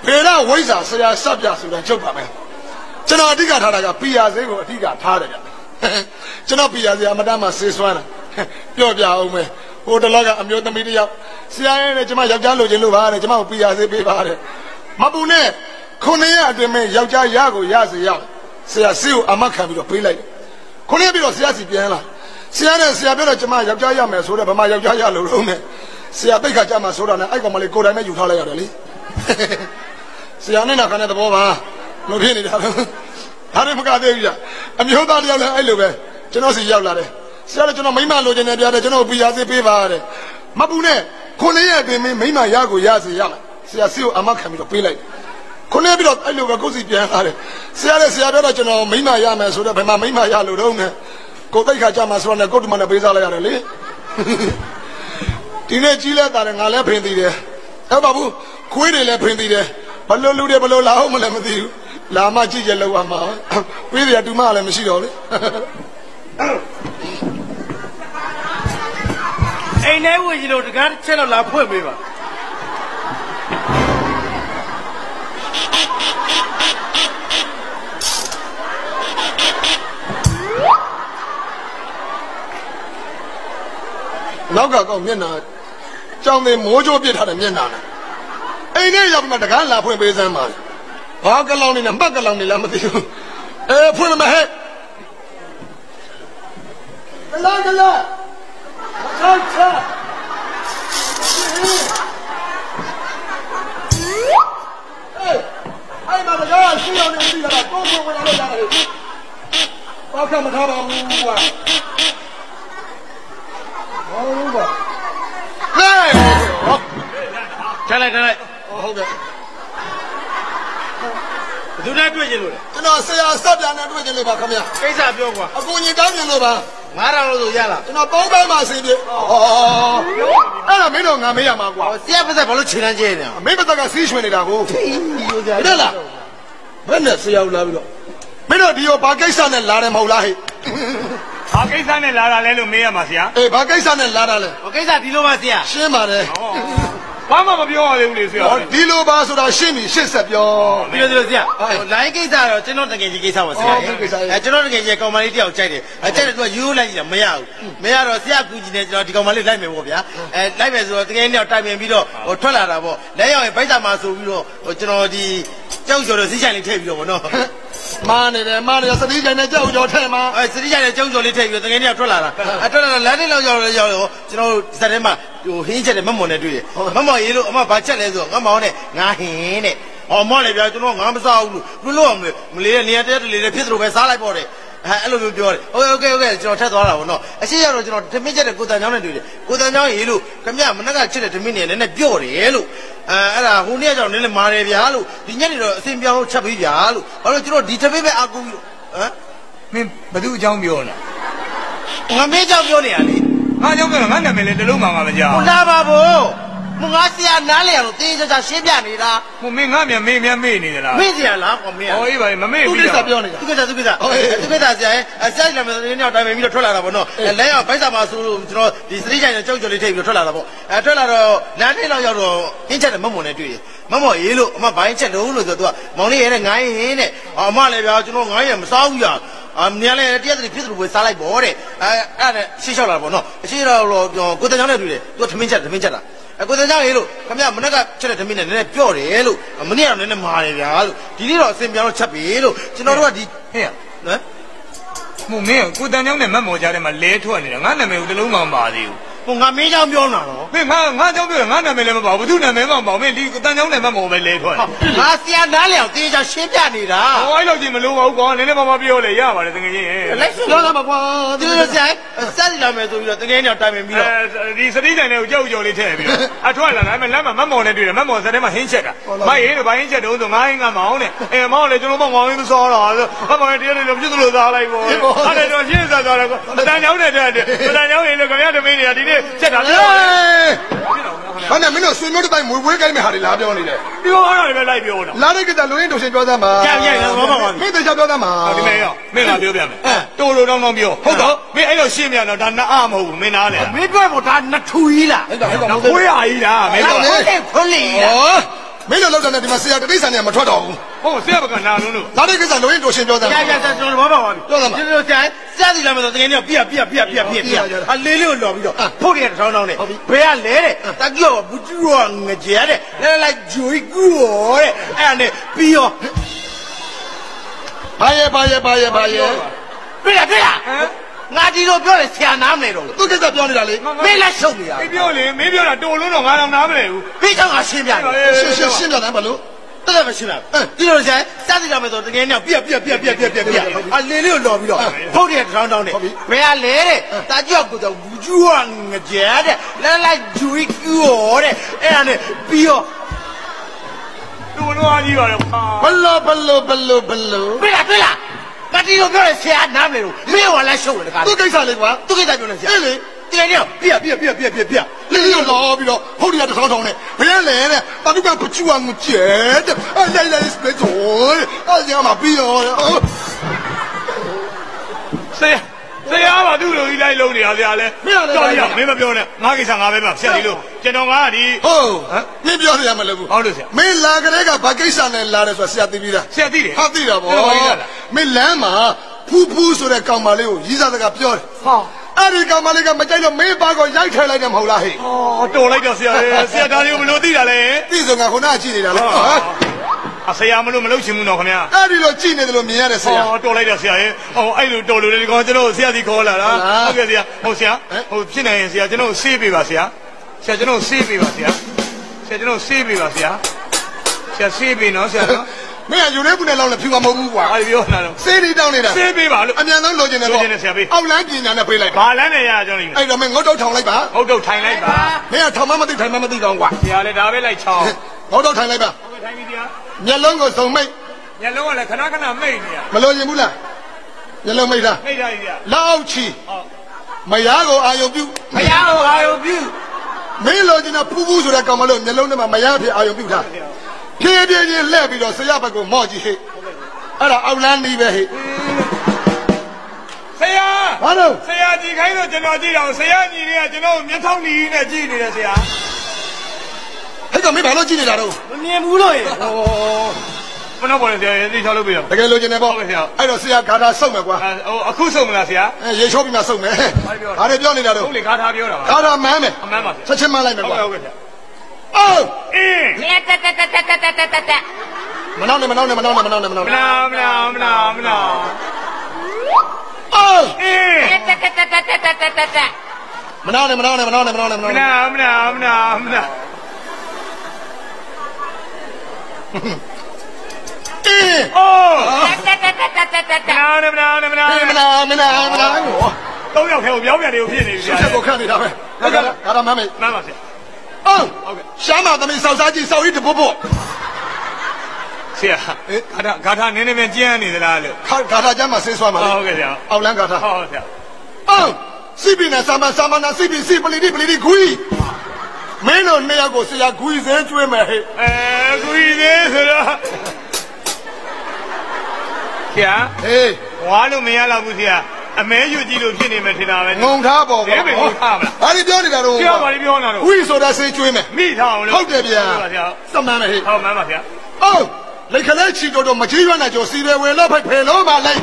ဗေဒဝိဇ္ဇာဆရာဆက်ပြဆိုတာချုပ်ပါပဲကျွန်တော်အဓိကထားတာကပီယာစေးကိုအဓိကထားတယ်ဗျကျွန်တော်ပီယာစေးအမတမ်းမှဆေးစွမ်းတာပြောပြအောင်မယ်ဟိုတလောကအမျိုးသမီးတယောက်ဆရာရဲ့နဲ့ကျွန်မယောက်ျားလိုချင်လို့ပါတဲ့ကျွန်မကိုပီယာစေးပေးပါတဲ့မပူနဲ့9ရက်အတွင်းမှာယောက်ျားရကိုရစေရဆရာစီကိုအမခံပြီးတော့ပေးလိုက်တယ်9ရက်ပြီးတော့ဆရာစီပြန်လာဆရာနဲ့ဆရာပြောတော့ကျွန်မယောက်ျားရမယ်ဆိုတော့ဗမာယောက်ျားရလို့တော့နဲ့ဆရာတိတ်ခါကြမှာဆိုတာနဲ့အဲ့ကောင်မလေးကိုယ်တိုင်နဲ့ယူထားလိုက်ရတယ်လေဆရာနဲ့နာခံတဲ့သဘောပါလို့ဖြစ်နေတာတော့ဒါနဲ့မကသေးဘူးကြအမျိုးသားတယောက်လည်းအဲ့လိုပဲကျွန်တော်စီရောက်လာတယ်ဆရာလည်းကျွန်တော်မိမလိုချင်တယ်ပြတယ်ကျွန်တော်ပီယာစေးပေးပါတဲ့မပူနဲ့9ရက်အတွင်းမိမရကိုရစေရဆရာစီကိုအမခံပြီးတော့ပေးလိုက်ခုနကပြီးတော့အဲ့လိုပဲကိုယ်စီပြန်လာတယ်ဆရာလည်းဆရာပြောတော့ကျွန်တော်မိမရမယ်ဆိုတော့ဘယ်မှာမိမရလို့တော့နဲ့ကိုယ်သိခါကြမှာဆိုတော့နဲ့ကိုယ်တမနဲ့ပေးစားလိုက်ရတယ်လေဒီနေ့ကြီးလဲတာတယ်ငါလည်းဖင်သေးတယ်ဟုတ်ပါဘူးခွေးတွေလည်းဖင်သေးတယ်ဘလို့လူတွေဘလို့လာအောင်မလဲမသိဘူးလာမကြည့်ကြလောက်အောင်မှာခွေးတွေကတူမလည်းမရှိတော့လေအိမ်ထဲဝင်ကြီးလို့တကားတစ်ချက်တော့လာဖွင့်ပေးပါနောက်ကကောက်မျက်နှာကြောင်တွေမိုးကြိုးပြစ်ထားတဲ့မျက်နှာနဲ့အိမ်ထဲရောက်မှတကားလာဖွင့်ပေးစမ်းပါဘာကလောင်နေနဲ့မှတ်ကလောင်နေလားမသိဘူးဖွင့်မဟဲ့ကလာချာချာအဲ့မှာတကားရှိအောင်နေပြီလားကိုယ်ဝင်လာလို့ရတယ်ဘာကမထားပါဘူးကွာဟုတ်ပါဟဲ့ထားလိုက်ဟုတ်ကဲ့ဘယ်သူနဲ့တွေ့ကြလို့လဲကျွန်တော်ဆရာဆက်ပြန်နဲ့တွေ့ကြလို့ပါခင်ဗျာကိစ္စပြောကွာအကူကြီးတောင်းမြင်လို့ပါ9000လို့ဆိုရလားကျွန်တော်3ဘက်မှာဆင်းပြေအဲ့ဒါမင်းတို့ငါမေးရမှာကွာဆရာပါစက်ဘာလို့ခြေလမ်းကျဲနေမင်းပါစက်ကစီးရွှင်နေတာကိုဟုတ်လားဘယ်နဲ့ဆရာလာပြီးတော့မင်းတို့ဒီရောဘာကိစ္စနဲ့လာတယ်မဟုတ်လားဟဲ့ဘာကိစ္စနဲ့လာတာလဲလို့မေးရမှာဆရာဘာကိစ္စနဲ့လာတာလဲဘာကိစ္စဒီလိုပါဆရာရှင်းပါတယ်ဘာမှမပြောရသေးဘူးလေဆရာဒီလိုပါဆိုတာရှင်းပြီရှင်းဆက်ပြောဒီလိုဆရာလိုင်းကိစ္စတော့ကျွန်တော်တကယ်ကြီးကိစ္စပါဆရာကျွန်တော်တကယ်ကြီးကောင်မလေးတယောက်ကြိုက်တယ်ကြိုက်တယ်သူကရိုးလိုက်ကြည့်တာမရဘူးမရတော့ဆရာကူကြီးနဲ့ကျွန်တော်ဒီကောင်မလေးလိုက်မယ်ပေါ့ဗျာလိုက်မယ်ဆိုတော့တကယ်နဲ့တိုင်ပင်ပြီးတော့ထွက်လာတာပေါ့လက်ရောက်ရင်ဗိုက်တာမှာဆိုပြီးတော့ကျွန်တော်ဒီကြောက်ကျော်တော့စီးချိုင်လေးထည့်ပြီးတော့ဗောနော်မားနေတယ်စတိချိုင်နဲ့ကြောက်ကျော်ထဲမှာစတိချိုင်နဲ့ကြောက်ကျော်လေးထည့်ပြီးတော့တကယ်နဲ့ထွက်လာတာထွက်လာတော့လမ်းလေးလောက်ရောက်ကျွန်တော်ဇက်ထဲမှာဟိုဟင်းချက်နဲ့မမွန်နဲ့တွေ့တယ်မမော်ရေးလို့အမဘာချက်လဲဆိုတော့ငါမောင်နဲ့ငါဟင်းတဲ့ဩ ဟောမောလေဗျာကျွန်တော်ငါမစားဘူးလို့လို့အောင်မလေးနေရာတက်တလေဖြစ်သလိုပဲစားလိုက်ပေါ့တဲ့အဲ့လိုမျိုးပြောတယ်โอเคကျွန်တော်ထက်သွားတာပေါ့နော်အရှိရတော့ကျွန်တော်ဓမင်းချက်တဲ့ကိုတန်ချောင်းနဲ့တွေ့တယ်ကိုတန်ချောင်းရေလို့ခမရမနက်ကချစ်တဲ့ဓမင်းနေနည်းနည်းပြော့တယ်လို့အဲ့ဒါဟိုနေ့ကကြောင့်နည်းနည်းမာတယ်ဗျာလို့ဒီညနေတော့အစင်ပြောင်းလို့ချက်ပြီးဗျာလို့ဘာလို့ကျွန်တော်ဒီဓမင်းပဲအာကူပြီးဟမ်မင်းဘသူအကြောင်းပြောနေငါမင်းကြောင့်ပြောနေရလေငါကြောင့်ပြောငါနာမည်လည်းတလုံးမှငါမကြောက်ဟုတ်လားပါဘို့မငါဆရာနားလေအောင်တင်းကြကြရှင်းပြနေတာဟိုမင်းငါမြန်မေးမြန်မေးနေသလားမေးစရာလားကွာမင်းဟောအေးပါမမေးဘူးသူကိစ္စပြောနေတာသူကိစ္စဆရာဆရာလာမယ်ဆိုရင်တော့တိုင်ပင်ပြီးတော့ထွက်လာတာပေါ့နော်လဲရောက်ဗိုက်စာမှာဆိုလို့ကျွန်တော်ဒီစတိကြိုင်နဲ့ကြောက်ကြော်လေးထိပ်ပြီးတော့ထွက်လာတာပေါ့ထွက်လာတော့လမ်းထိပ်လောက်ရောက်တော့ဟင်းချက်နဲ့မမွန်နဲ့တွေ့တယ်မမော်ရေးလို့အမဘိုင်းချက်လုံးလို့ဆိုတော့သူကမောင်လေးရဲနဲ့ငိုင်းဟင်းတဲ့အမလည်းဗျာကျွန်တော်ငိုင်းရမစားဘူးရနေရာလေတရက်တည်းဖြစ်သလိုပဲစားလိုက်ပေါ့တဲ့အဲ့ဒါရှင်းလျှောက်လာပေါ့နော်အရှိတော့ကိုတန်ချောင်းနဲ့တွေ့တယ်သူကထမင်းချက်တာကိုတန်ချောင်းရေးလို့ခမရမနက်ကချက်တဲ့ထမင်းနဲ့နည်းနည်းပြော့တယ်လို့မနေ့ကတော့နည်းနည်းမာတယ်ဗျာလို့ဒီနေ့တော့အစင်ပြောင်းတော့ချက်ပြီလို့ကျွန်တော်တို့ကဒီဟဲ့နော်မမင်းကိုတန်ချောင်းနဲ့မတ်မော်ကြားထဲမှာလဲထွက်နေတာငါနာမည်ကိုတလုံးမှမပါသေးဘူးဟိုငါမင်းကြောင့်ပြောနေတာတော့မင်းငါကြောင့်ပြောတယ်ငါနာမည်လည်းမပါဘူးဘုသူနာမည်မှမပါမင်းဒီတန်ချောင်းနဲ့မတ်မော်ပဲလဲထွက်ငါဆရာနားလေအောင်တင်းချရှင်းပြနေတာဟောအဲ့လိုကြီးမလို့ပါဘူးကွာနည်းနည်းမပြောလေရပါတယ်တကယ်ကြီးလက်ရှိပြောတာမကွာဒီလိုဆရာစက်စီလာမယ်ဆိုပြီးတော့တကယ်နဲ့တိုင်ပင်ပြီးတော့ဒီစတိတိုင်နဲ့ကိုကြောက်ကြော်လေးထည့်ပြီးတော့အထွက်လာတယ်လမ်းမှာမတ်မော်နဲ့တွေ့တယ်မတ်မော်စတဲ့မှာဟင်းချက်ကမဟင်းတို့ဘာဟင်းချက်တုံးဆိုငါဟင်းကမောင်းနဲ့မောင်းလေကျွန်တော်မောင်းဟင်းမစောတာဆိုမမောင်းရင်တရားတွေပြစ်သလိုသားလိုက်ပေါ့အဲ့ဒါတော့ရှင်းစားသွားတယ်ကွာတန်ချောင်းနဲ့တန်ချောင်းရင်လည်းခင်ဗျားတမင်းတွေကဒီနေ့ချက်တာဘာနဲ့မင်းတို့ဆွေမျိုးတိုင်းမွေးကိုင်းမဲ့ဟာတွေလာပြောနေတယ်ပြောရတာပဲလိုက်ပြောတာလာတဲ့ကိစ္စလူရင်းတို့ရှင်ပြောသားမှာကြောက်တော့ဘာမှမမင်းတို့ပြောသားမှာဒီမဲရောမင်းလာပြောပြမယ်တိုးတောင်းပြောဟုတ်တော့မင်းအဲ့လိုရှင်းမြန်တော့ဒါနှအမဟုတ်ဘူးမင်းနားလေမင်းတွေ့ဖို့ဒါနှစ်ထူကြီးလားခွေးရကြီးလားမင်းတော့ခွန်းလီလားမင်းတို့လောက်တဲ့ဒီမှာဆရာတတိဆန်နေမထွက်တော့ဘူးဟုတ်ဆရာဘကနာလုံးလို့လာတဲ့ကိစ္စလူရင်းတို့ရှင်ပြောသားကြောက်ကျွန်တော်ဘာပါပါပြောသားမှာကျွန်တော်ဆရာစီလာမယ်ဆိုတကယ်တော့ပြအလေးလေးကိုလော်ပြီးတော့ဖုတ်ရတဲ့ထောင်းနဲ့ဘယ်ကလဲတဲ့တကြောဘူးကျူရငကြဲတဲ့လဲလိုက်ဂျွေကူတဲ့အဲ့ဒါနဲ့ပြီးရောဘာရဲ့ပြရငါဒီလိုပြောတယ်ဆရာနားမလဲတော့သူကိစ္စပြောနေတာလေမင်းလက်ရှုပ်နေတာမင်းပြောလေမင်းပြောတာတိုလုံးတော့ငါတော့နားမလဲဘူးပြီးတော့ငါရှင်းပြတယ်ရှင်းပြတယ်ဘာလို့တော်မရှိလားဒီလိုဆိုင်စသည်လာမယ်ဆိုတကယ်နဲ့ပြအလေးလေးကိုလော်ပြီးတော့ဖုတ်တဲ့ထောင်းနဲ့ဘယ်ကလဲတဲ့တာကြောက်ကတော့ဘူးကျူးငကြဲတဲ့လဲလိုက်ဂျူရီကျူးတဲ့အဲ့ဒါနဲ့ပြီးတော့တိုလုံးအားကြီးပါတော့ဘလို့တွေ့လားမတီကိုပြောတယ်ဆရာနားမလဲလို့မင်းကလည်းရှုပ်တယ်တကားသူကိစ္စလေးကွာသူကိစ္စပြောနေဆရာလေတကယ်တော့ပြလေးလောပြီးတော့ဟုတ်တယ်တစ်ထောင်းနဲ့ဘယ်လဲတဲ့တာတူကပချူအောင်ကျဲတဲ့အဲ့လိုက်စပယ်ဆိုအဲ့ဒီမှာပြီးရောဆရာကသူ့လိုကြီးလိုက်လုံးနေတာဆရာလဲတော်ရမင်းမပြောနဲ့ငါကိစ္စငါပဲပါဆရာဒီလိုကျွန်တော်ကဒီဟုတ်မင်းပြောရမလို့ဘူးဟုတ်လို့ဆရာမင်းလာကြတဲ့ကဘာကိစ္စနဲ့လာတယ်ဆိုဆရာသိပြီးသားဆရာသိတယ်ဟာသိတာဗောမင်းလမ်းမှာဖူးဆိုတဲ့ကောင်မလေးကိုရီးစားစကားပြောတယ်ဟာအဲ့ဒီကောင်မလေးကမကြိုက်တော့မင်းပါကောရိုက်ထည့်လိုက်တယ်မဟုတ်လားဟဲ့တော်လိုက်တော့ဆရာဒါလေးကိုဘယ်လိုသိတာလဲသိဆိုငါခုနကကြည့်နေတာလေဆရာမလို့ချင်ဘူးတော့ခင်ဗျာအဲ့ဒီလိုကြည့်နေတယ်လို့မြင်ရတယ်ဆရာတော်လိုက်တယ်ဆရာရေအဲ့လိုတော်လို့လေဒီကောင်ကျွန်တော်ဆရာစီခေါ်လာတာဟုတ်ကဲ့ဆရာဆရာဖြစ်နေရင်ဆရာကျွန်တော်ဆေးပေးပါဆရာကျွန်တော်ဆေးပေးပါဆရာကျွန်တော်ဆေးပေးပါဆရာဆေးပေးနော်ဆရာနော်မင်းကယူနေဘူးနဲ့လောက်လည်းဖြူမှာမဟုတ်ဘူးကွာအဲ့ဒီပြောနေတာဆေးလေးတောင်းနေတာဆေးပေးပါလို့အမြန်ဆုံးလိုချင်တယ်ပေါ့ဆရာပေးအောက်လမ်းပညာနဲ့ပေးလိုက်ဘာလမ်းနဲ့ရကျွန်တော်အဲ့တော့မင်းငုတ်တုတ်ထောင်လိုက်ပါငုတ်တုတ်ထိုင်လိုက်ပါမင်းကထောင်မမသိထိုင်မမသိတော့ကွာဆရာလည်းဒါပဲလိုက်ချောင်းငုတ်တုတ်ထိုင်လိုက်ပါဟုတ်ကဲ့ထိုင်ပြီဆရာမျက်လုံးကိုစုံမိတ်မျက်လုံးကလည်းခဏမိတ်နေရမလို့ရင်ဘူးလားမျက်လုံးမိတ်တာမိတ်တာကြီးဆရာလောက်ချီမယားကိုအာယုံပြုမယားကိုအာယုံပြုမင်းလိုချင်တာဖူးဖူးဆိုတဲ့ကောင်မလို့မျက်လုံးထဲမှာမယားဖြစ်အာယုံပြုထားဖြည်းဖြည်းချင်းလှည့်ပြီးတော့ဆရာဘက်ကိုမော့ကြည့်ဟဲ့အဲ့ဒါအောက်လန်းနီးပဲဟဲ့ဆရာဘာလို့ဆရာကြည့်ခိုင်းတော့ကျွန်တော်ကြည့်တော့ဆရာညီတွေကကျွန်တော်မျက်ထောင်နီးနဲ့ကြည့်နေတယ်ဆရာဟဲ့တော့မင်းဘာလို့ကြည့်နေတာတော့မမြင်ဘူးလို့ရေမနှောပေါ်နေဆရာသိချောက်လုပ်ပြရအောင်တကယ်လိုချင်တယ်ပေါ့အဲ့တော့ဆရာဂါထာစုံမယ်ကွာအခုစုံမလားဆရာရေချိုးပြီးမှစုံမယ်ဘာတွေပြောနေတာတော့ဟုတ်လေဂါထာပြောတာပါဂါထာမှန်းမယ်မှန်းပါဆက်ချင်းမှန်းလိုက်မယ်ကွာဟုတ်ကဲ့ဆရာအိုးတက်မနောင်းနဲ့မနာအိုးမနာတက်တက်မနောင်းနဲ့မနာမနောင်း အိုး မနာဟော3ယောက်ထဲကိုပြောင်းပြန်တွေကိုဖြစ်နေပြီ ဆက်ကိုခန့်နေတာပဲဒါမမေ မှန်ပါဗျာ ဟုတ်ရှားမသမီးစောက်စားကြီးစောက်ကြီးတပုတ်ပုတ် ဆရာဂါထာနည်းနည်းပြန်ကျန်းနေသလားလို့ ဂါထာကျမ်းမှာဆေးဆွမ်းပါလေ ဟုတ်ကဲ့ဗျာ အောက်လန်းဂါထာ ဟုတ်ဆရာ စီပီနဲ့စာမနာစီပီပလီတီဂူီမင်းတို့နှစ်ယောက်ကိုဆရာဂူီစဲကျွေးမယ်ဟဲ့ ဂူကြီးသေးဆိုတော့ဆရာ ဟေး ဝါလို့မရတော့ဘူးဆရာအမဲရွကြီးလို့ဖြစ်နေမှထင်တာပဲ ငုံထားပေါ့ ဘယ်ပဲငုံထားမလား ဘာပြောနေတာတော့ ဆရာဘာပြောနေတာတော့ ဂူီဆိုတာဆေးကျွေးမယ် မိထားအောင်လို့ ဟုတ်တယ်ဗျာ ဟုတ်ပါဗျာ စမှန်မယ်ဟဲ့ ဟုတ်မှန်ပါဗျာ လက်ခလဲချီတော့မကြီးရွက်နဲ့ကျော်စီတယ်ဝင်လို့ဖယ်လို့ပါလိုက်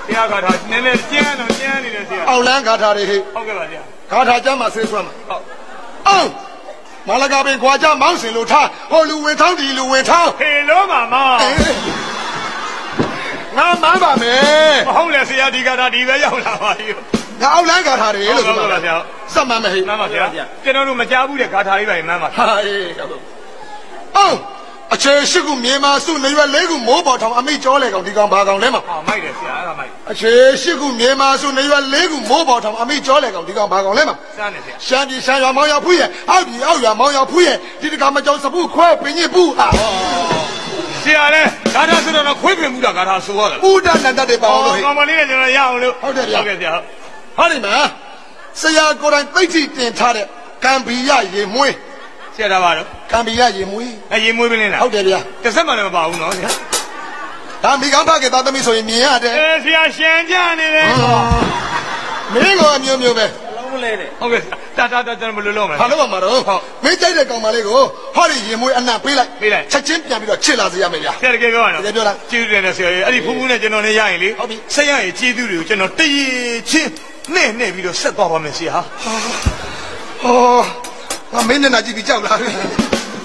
ဆရာဂါထာနည်းနည်းကျန်းတော့ကျန်းနေတယ်ဆရာ အောက်လန်းဂါထာတွေဟဲ့ ဟုတ်ကဲ့ပါဗျာ ဂါထာကျမ်းမှာဆေးဆွမ်းမှာ ဟုတ် မလာကပင်ခွာကြမောင်းစင်လို့ထားဟိုလူဝင်ထောင်းဒီလူဝင်ထောင်း ဖေလို့ပါမ ငါမှန်းပါမယ် မဟုတ်လေဆရာဒီဂါထာဒီပဲရောက်လာပါပြီ ငါအောက်လန်းဂါထာတွေလို့ဆို ဟုတ်ပါဗျာ စမှန်မယ်ဟဲ့ မှန်ပါဗျာကျွန်တော်တို့မကြားဘူးတဲ့ဂါထာလေးပါမှန်ပါ ဟာအေးဟုတ်အခြေရှိခုမြေမာစုနေရွက်လေးခုမိုးပေါ်ထောင်အမိကျော်လေကောင်ဒီကောင်ဘာကောင်လဲမ ဟာမိုက်တယ်ဆရာအဲ့ဒါမိုက် အခြေရှိခုမြေမာစုနေရွက်လေးခုမိုးပေါ်ထောင်အမိကျော်လေကောင်ဒီကောင်ဘာကောင်လဲမ စမ်းနေဆရာ ရှမ်းပြည်ရှမ်းရွာမောင်ရောက်ဖူးရဲ့အောက်ပြည်အောက်ရွာမောင်ရောက်ဖူးရဲ့ဒီတကမကြောင်စပုခွဲပင်ညစ်ဘူးဟာ ဆရာလေဂါထာဆိုတော့ခွေးပင်မှုတာဂါထာဆိုရတယ် ဥဒနန္တတွေပါအောင်လို့ဟဲ့ ကောင်မလေးနဲ့ကျွန်တော်ရအောင်လို့ ဟုတ်တယ်ဗျာ ဟုတ်ကဲ့ဆရာ ဟာဒီမှာဆရာကိုယ်တိုင်သိသိတင်ထားတဲ့ကံဘီရရေမွေး ဆရာဒါပါတော့ ကံဘီရရေမွေး ရေမွေးပလင်းလား ဟုတ်တယ်ဗျာ တစ်ဆက်မှလည်းမပါဘူးနော်ဆရာ ဒါမိကောင်းဖကေသားသမီးဆိုရင်မြင်ရတယ် ဆရာရှမ်းကြနေတယ် မင်းကအမျိုးမျိုးပဲ လုံးမလဲတဲ့ ဟုတ်ကဲ့တာကျွန်တော်ဘယ်လိုလုပ်မလဲ ဘာလို့မှာတော့မင်းကြိုက်တဲ့ကောင်မလေးကိုဟောဒီရေမွေးအနံ့ပေးလိုက်ချက်ချင်းပြန်ပြီးတော့ချစ်လာစေရမယ်ဗျာ ဆရာတကယ်ပြောရအောင် တကယ်ပြောလား ကျေးဇူးတင်တယ်ဆရာကြီးအဲ့ဒီဖူးဖူးနဲ့ကျွန်တော်နဲ့ရရင်လေ ဟုတ်ပြီ ဆက်ရရင်ကျေးဇူးတွေကိုကျွန်တော်တရေချင်းနဲ့ပြီးတော့ဆက်သွားပါမယ်ဆရာ ဟောငါမင်းနဲ့နာကြည့်ပြီးကြောက်လာပြီ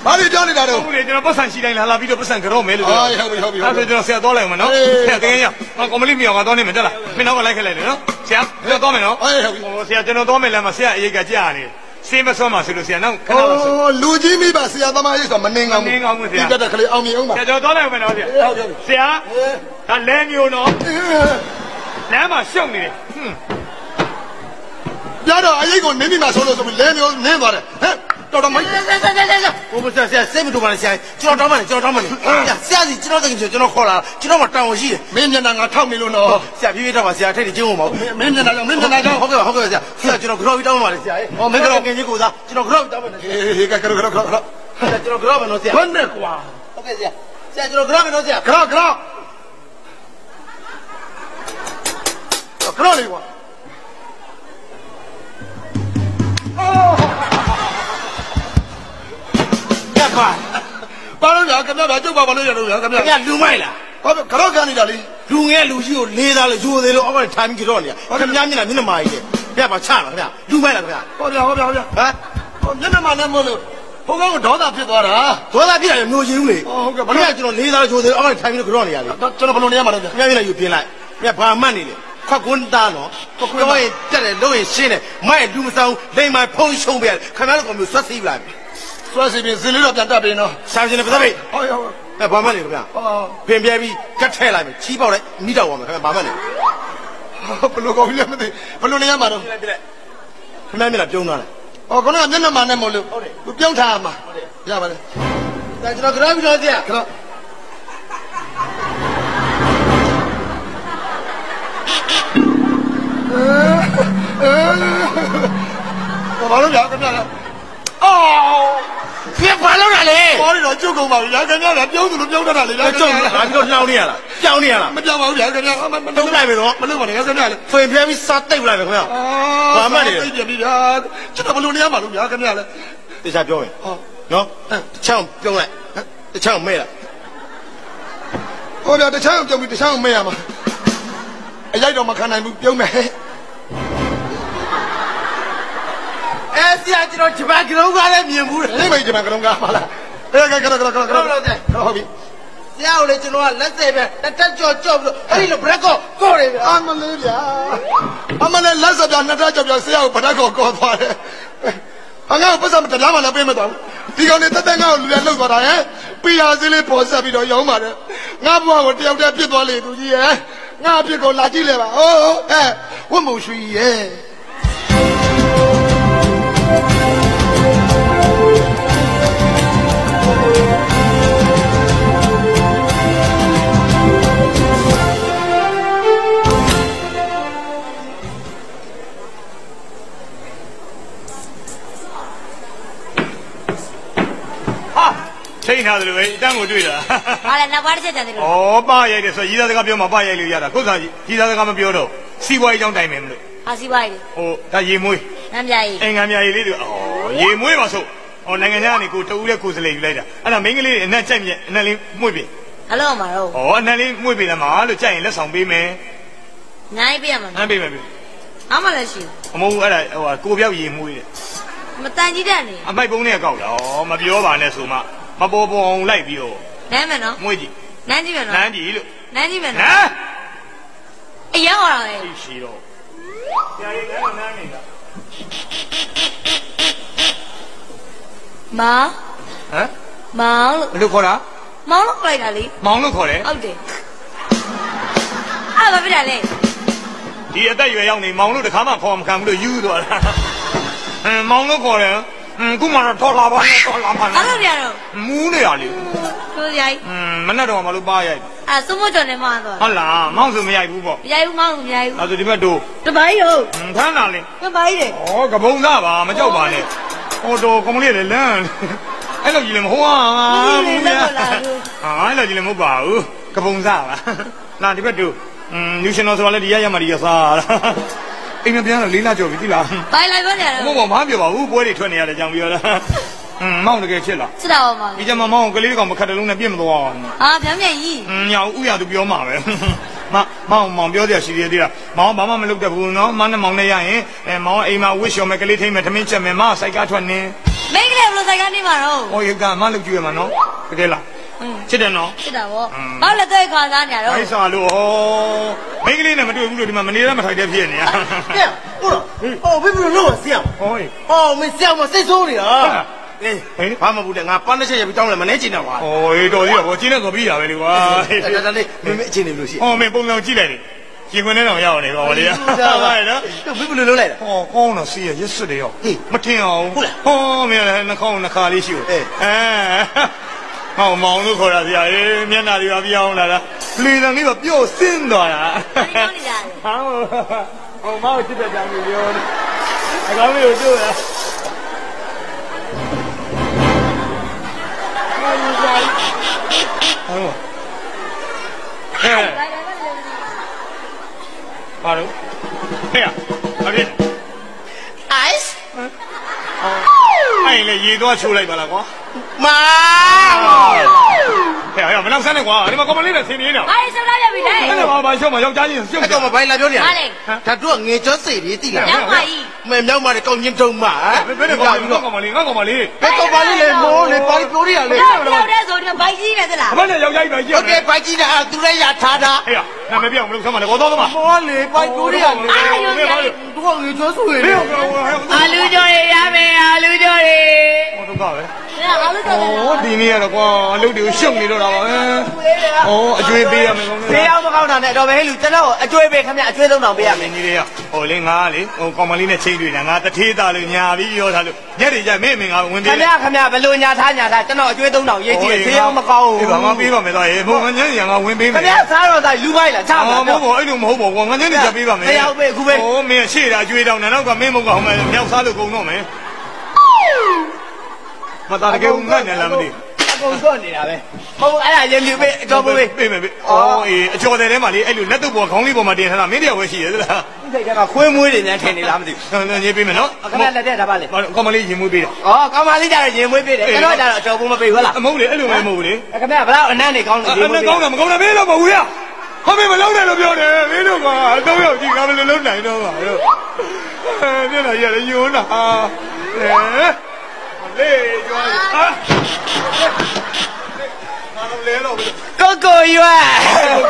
ဘာလို့ပြောနေတာတော့ ဟုတ်တယ်ကျွန်တော်ပတ်စံရှိတိုင်းလာပြီးတော့ပတ်စံကြောမယ်လို့ ဟုတ်ပြီဟုတ်ပြီ အဲ့ဒါကျွန်တော်ဆရာသွားလိုက်အောင်နော်ဆရာတကယ်ရကောင်မလေးမြောင်ကသွားနေမယ်တက်လားမင်းတော့လိုက်ခဲ့လိုက်လေနော်ဆရာကျွန်တော်သွားမယ်နော် ဟုတ်ပြီ ဟိုဆရာကျွန်တော်သွားမယ်လားမဆရာအရေးကကြာနေစေးမဆွမ်းပါဆိုလို့ဆရာနောက်ခဏပါဆို လူကြီးမိဘဆရာသမားရေးဆိုမနေငောင်းဘူး မနေငောင်းဘူးဆရာ ဒီတက်တဲ့ကလေးအောင်မြင်အောင်ပါ ဆရာကျွန်တော်သွားလိုက်အောင်မယ်နော်ဆရာ ဟုတ်ပြီ ဆရာဒါလဲမျိုးနော်လမ်းမှာရှုပ်နေတယ်ပြတော့အရေးကိုနင်းမိမှာဆိုလို့ဆိုပြီးလဲမျိုးနင်းသွားတယ်ဟဲ့တော်တော်မိုက် ဟိုဆရာစိတ်မတူပါနဲ့ဆရာကျွန်တော်တောင်းပါနဲ့ကျွန်တော်တောင်းပါနဲ့ဆရာစီကျွန်တော်တကယ်ကျွန်တော်ခေါ်လာကျွန်တော်မှတောင်းရှိတယ် မင်းမျက်နှာငါထောက်နေလို့နော် ဆရာပြေးပြေးတော့ပါဆရာထိတ်ထိတ်ချင်းဝင်ပါဦး မင်းမျက်နှာကြောင့်မင်းမျက်နှာကြောင့် ဟုတ်ကဲ့ဟုတ်ကဲ့ဆရာကျွန်တော်ကြောပြီးတောင်းပါလေဆရာဟောမင်းကတော့ကင်ကြီးကိုစားကျွန်တော်ကြောပြီးတောင်းပါနဲ့ဆရာ ဟေးကဲကြောကျွန်တော်ကြောမယ်နော်ဆရာ ဘယ်နဲ့ကွာ ဟုတ်ကဲ့ဆရာကျွန်တော်ကြောမယ်နော်ဆရာ ကြောလေးကွာရပါ ဘာလို့လဲခင်ဗျားကျုပ်ပါဘာလို့ရလို့ခင်ဗျာ ခင်ဗျာလူမိုက်လား ဘာကြောကန်နေတာလေ လူငယ်လူကြီးကိုလေးသားလို့ယူသေးလို့အောက်ကထိုင်ပြီးကြောနေရခင်ဗျာမျက်နှာမကြီးတယ်ခင်ဗျာပါချလားခင်ဗျာလူမိုက်လားခင်ဗျာ ဟုတ်ဗျာ ဟမ် မျက်နှာမှာလည်းမလို့ဟိုကောင်ဒေါသဖြစ်သွားတာ ဒေါသပြည့်တယ်မျိုးချင်းဦးလေ ဟုတ်ကဲ့ ခင်ဗျာကျွန်တော်လေးသားလို့ယူသေးလို့အောက်ကထိုင်ပြီးကြောနေရလေ ကျွန်တော်ဘယ်လိုနေရမှာလဲဗျာ ခင်ဗျာမျက်နှာယူပြင်းလိုက်ခင်ဗျာဘာမှတ်နေလေခွက်ကွန်းသားနော်တော့ရင်တက်တယ်လို့ရင်ရှင်းတယ်မိုက်လူမဆောင်လိမ့်မဖုံးရှုံးပြတယ်ခင်ဗျာတို့ကမျိုးဆွတ်စီးပလိုက် ဆွဲစီပြီးဇင်လေးတော့ပြန်တက်ပြီနော် ဆာရှင်နဲ့ပတ်သက်ပြီ ဟုတ်ဘာမှတ်နေခင်ဗျာဖင်ပြဲပြီးကတ်ထဲလိုက်မယ်ချီးပေါက်လိုက်မိတော့ပါမယ်ခင်ဗျာဘာမှတ်နေ ဘယ်လိုကောင်းလဲမသိဘယ်လိုနေရမှာတော့ ပြလိုက်ခင်ဗျာမျက်နှာပြုံးသွားတယ် အော်ခေါင်းကမျက်နှာမှာနဲ့မလို့ပြုံးထားမှာရပါလေ ဒါကျွန်တော်ကြောပြီးတော့ဆရာ ကြောဘာလို့ရခင်ဗျာလဲအော် ပြဘာလို့လဲ ဘောရီတော့ကျုပ်ကုန်ပါပြီရခင်ဗျာကပြုံးသူလိုပြုံးတတ်တာလေရ ကျုံလာပြီးတော့နှောင်းနေရလားကြောင်းနေရလား မပြောင်းပါဘူးရခင်ဗျာ တုံးလိုက်ပြီနော် မလုပ်ပါနဲ့ခင်ဗျာလေ ဖင်ပြဲပြီးစားတိတ်လိုက်မယ်ခင်ဗျာ ဘာမှနေ သိပြီဗျာကျွန်တော်ဘယ်လိုနေရမှာလို့ဗျာခင်ဗျာလေ တခြားပြောရင်နော်တစ်ချောင်းပြုံးလိုက်တစ်ချောင်းမဲ့လိုက် ဟောဗျာတခြားပြုံးပြီးတခြားမေးရမှာအရိုက်တော့မခံနိုင်ဘူးပြုံးမယ် ဆရာကျွန်တော်ဂျပန်ကလုံးကားလည်းမြင်ဘူးတယ် ဒီမိတ်ဒီမှာကလုံးကားပါလားကဟုတ်ပြီ ဆရာကိုလေကျွန်တော်ကလက်သေးပဲတက်ကြော့ကြော့ပြီးတော့အဲ့ဒီလိုဘရက်ကော့ကော့တယ်ဗျာ အမလေးဗျာအမလေးလက်စပြနှစ်ထပ်ကြောက်ပြဆရာကိုဗဒက်ကိုကောသွားတယ်အငါ့ကိုပတ်စံတရားမှလည်းပေးမတော့ဒီကောင်နေတက်တက်ငါ့ကိုလူရလှုပ်သွားတာဟဲ့ ပြရစလေးပေါ်ဆက်ပြီးတော့ရောင်းပါတယ်ငါဘွားကိုတယောက်တည်းပြစ်သွားလေသူကြီးရဲ့ငါအပြစ်ကိုလာကြည့်လေပါဟိုးဝတ်မုံရွှေရဲ့ ချိန်ထားတယ်လို့ပဲအတန်းကိုတွေ့တာ ဟာလေနောက်ပါတစ်ချက်ကြံသေးလို့ ဩပါရိုက်တယ်ဆိုရည်သားစကားပြောမှပါရိုက်လို့ရတာခုစားရည်သားစကားမပြောတော့စီးပွားရေးကြောင်းတိုင်မယ်မလို့ ဟာစီးပွားရေး ဟိုဒါရေမွေး နမ်းပြရေး အင်္ဂါမြာရည်လေးတွေဩရေမွေးပါစို့ဩနိုင်ငံခြားကနေကိုတူးတဲ့ကိုစလေယူလိုက်တာအဲ့ဒါမိန်းကလေးတွေအနက်ကြိုက်မြက်အနက်လေးမှု့ပြီ အလုံးမှာတော့ ဩအနက်လေးမှု့ပြီလားမလို့ကြိုက်ရင်လက်ဆောင်ပေးမယ် နိုင်ပြရမှာ အမ်းပေးမယ်ပြီ အားမလည်းရှိ အမိုးအဲ့ဒါဟိုကိုပြောက်ရေမွေးတယ် မတန်ကြီးတဲ့နေ အမိုက်ပုံးနဲ့ကောက်တာဩမပြောပါနဲ့ဆိုမှမပေါ်ပေါ်အောင်လိုက်ပြီးတော့ နမ်းမယ်နော် မွေးကြည့် နမ်းကြည့်မယ်နော် နန်းကြည့်လို့ နမ်းကြည့်မယ် န နော် န်း အရင်ဟောတာလေ ရှိတော့ဆရာကြီးလည်းနန်းနေတာ မောင် ဟမ် မောင်လို့ ဘယ်လိုခေါ်တာ မောင်လို့ခေါ်လိုက်တာလေ မောင်လို့ခေါ်တယ် ဟုတ်တယ်အဲ့ဘာဖြစ်တာလဲ ဒီအသက်ရွယ်ရောက်နေမောင်လို့တခါမှခေါ်မခံဘူးလို့ယူသွားတာမောင်လို့ခေါ်တယ်ခုမှတော့ထော်လာပါနဲ့ထော်လာပါ ဘာ နဲ့ လို့ပြတော့ မူးနေရလေ ဆိုကြိုက် မနဲ့တော့မလို့ပါရိုက် အဲ့စုံမကျော်နေမှာတော့ ဟုတ်လားမောင်ဆိုမရိုက်ဘူးပေါ့ မရိုက်ဘူးမောင်မရိုက်ဘူး အဲ့ဆိုဒီဘက်တို့ တပိုင်းရော ခန်းလာလေ တပိုင်းတယ် ဩကပုံသားပါမကြောက်ပါနဲ့ဟိုတော့ကမလေးလေလမ်းအဲ့လိုကြီးလည်းမဟုတ်ဟာအဲ့လိုကြီးလည်းမဟုတ်ပါဘူးကပုံသားပါလာဒီဘက်တို့လူရှင်တော်ဆိုတာလည်းဒီရရမှာဒီရစားအိမ်မပြန်တော့လေးလာကြော်ပြီတိလား ပိုင်းလိုက်ပါနေရတယ် ဘုံဘမပြောပါဘူးပွဲတွေထွက်နေရတယ်ကြောင်ပြောတာမောင်တကယ်ချစ်လား စစ်တာပါမောင် ဒီကျမမောင်ကလေးကောင်မခတ်တလုံးနဲ့ပြစ်မသွားအောင် အာပြန်ပြန်ကြီး ညာဥရသူပြောမှာပဲမောင်ပြောစရာရှိသေးတယ်မောင်ဘာမှမလုပ်တတ်ဘူးနော်မနဲ့မောင်နဲ့ရရင်မောင်အိမ်မှာဝစ်လျှော်မယ်ကလေးထိမ့်မယ်ထမင်းချက်မယ်မစိုက်ကထွက်နေ မိန်းကလေးဘယ်လိုစိုက်ကနေမှာတော့ ဟောရကမလုပ်ကြည့်ရမှာနော်တကယ်လားချစ်တယ်နော် စစ်တာဗောဘာလဲတဲ့ခါသားနေရတော့ အိုက်စာလို့ဟောမိန်းကလေးနဲ့မတွေ့ဘူးလို့ဒီမှာမနေရမထိုက်တဲ့ဖြစ်နေရ ကဲဟုတ်လားအော်ဘယ်လိုလုပ်ဆရာ ဟော အော်မင်းဆရာမစိတ်ဆိုးနေတာအေး ဟင် ဘာမှမဘူးလေငါပန်းတစ်ချက်ရပြီးတောင်းလိုက်မနေချင်တော့ပါ ဟောတော်ကြီးတော့ကျင်းနေတော့ပြီးတာပဲလေကွာ ဒါလေးမင်းအခြေအနေလို့ရှိ ဟောမင်းပုံစံကြည့်လိုက်လေရင်ခွင်ထဲတော့ရောက်နေတော့လေဟာပါနော် ဘယ်လိုလုပ်လိုက်တာ ဟောကောင်းတော့စီးရရစ်တယ်ရောမထင်အောင်ဟောမင်းလည်းနှာခေါင်းနှခါလေးရှိဦးဟောမောင်လို့ခေါ်တာဆရာမျက်နှာတွေပါပြောင်းလာတာလေတံလေးပါပြော့ဆင်းသွားတာ ပြောင်းနေကြတယ် ဟောမောင်ချစ်တဲ့ကြောင်ကြီးပြောနေအကောင်လေးကိုတွေ့ရဟောပါတော့ဟဲ့အပြည့် ice အဲ့လေရေသွားချိုးလိုက်ပါလားကွာ မာ ဟဲ့ဟဲ့မနောက်ဆန်းနဲ့ကွာဒီမှာကောင်မလေးနဲ့ဆင်းနေနေတာ ဘာလဲရှောက်လာပြပြီလေ အဲ့ဒါဘာရှော့မှာယောက်ျားချင်းရှုပ် အဲ့တော့မပိုင်းလာပြောနေရ ဘာလဲ ဒါတို့ကငေကျော်စိတ်တွေတိလား ရောက်ပါကြီး မဲမြောက်မှလည်းကောင်းချင်းတုံးမှာ ဘယ်နဲ့ကောင်မလေးငါကောင်မလေး ဘယ်တော့ပါလိလေမိုးလေပါပြောရရလေ ရောက်တဲ့ဆိုဒီဘိုက်ကြီးနေသလား အမနဲ့ယောက်ျားကြီးပဲကြည့် ဟုတ်တယ်ပိုက်ကြီးတာသူလည်းရထားတာ ဟဲ့နာမည်ပြောင်းမလို့ဆမ်းမလဲကောတော့သမား မောလေပိုက်ပြောရရလေတို့ကငေကျော်ဆိုရ ဘ လေ ယ်ကောင်ဟဲ့ အာလူကြော်ရရမယ်အာလူကြော်ရ ဟောတော့ပါပဲ အာလူကြော်တယ် ဟောဒီနေ့ကတော့ကွာအလုပ်တွေကိုရှုပ်နေတော့တာပါပဲဟောအကျွေးပေးရမယ်ကောင် ဈေးအောင်မကောင်းတာနဲ့တော့ပဲဟဲ့လူကျွန်တော်အကျွေးပေးခင်ဗျအကျွေး3000ပေးရမယ် ကြီးလေးရဟိုလေငါလေဟိုကောင်မလေးနဲ့ချိန်တွေ့တာငါတထေးသားလို့ညာပြီးပြောထားလို့ညက်တွေကြမင်းငါဝင်ပေး ခင်ဗျဘယ်လိုညာထားကျွန်တော်အကျွေး3000ရေးကြည့်ဈေးအောင်မကောင်းဘူး အေးပါငါပေးပါမယ်သားရေဘုံငါညက်ငါဝင်ပေးမယ် ခင်ဗျစားတော့သားလူပိုက်လားချပါ မဟုတ်ဘူးအဲ့လိုမဟုတ်ပါဘူးငါညက်တွေကြပေးပါမယ် ဈေးအောင်ပေးအခုပဲ ဟိုမင်းရှေ့တာကျွေးတောင်းတယ်နောက်ကမင်းမဟုတ်ကဟိုမှာမြောက်စားလို့ကုန်တော့မယ်မသားတကယ်ငတ်နေလားမသိ အကုန်စွန့်နေတာပဲဟုတ်အဲ့ဒါရင်ပြပေးအတော်ပေး ပေးမယ်ပေးအော်အေးအကျော်တဲ့ထဲမှာလေအဲ့လိုလက်တုပ်ပေါ်ခေါင်းလေးပေါ်မှာတင်ထားတာမင်းတယောက်ပဲရှိရသလား ဒီစိတ်ကခွေးမွေးတွေနဲ့ထင်နေလားမသိဘူး ညေးပေးမယ်နော် ခင်ဗျလက်ထက်တာပါလေ ကောင်မလေးရင်မွေးပေးတာ ဩကောင်မလေးကြတော့ရင်မွေးပေးတယ်ကျွန်တော်ကြတော့အကျော်ဘူးမပေးဘူးလား အမဟုတ်လေအဲ့လိုပဲမဟုတ်ဘူးလေ ခင်ဗျဘလောက်အနံ့နေကောင်းတယ် အဲ့နဲ့ကောင်းတာမကောင်းတာမင်းတော့မဟုတ်ဘူးရဟာမင်းမလုံးနဲ့လို့ပြောတယ်မင်းတို့ကတော့ယောက်ကြီးကမလို့လုံးနိုင်တော့ပါတော့မျက်နှာကြီးလည်းယွန်းတာလေကျွမ်းဟာငါတို့လဲတော့ ကိုကိုရွယ်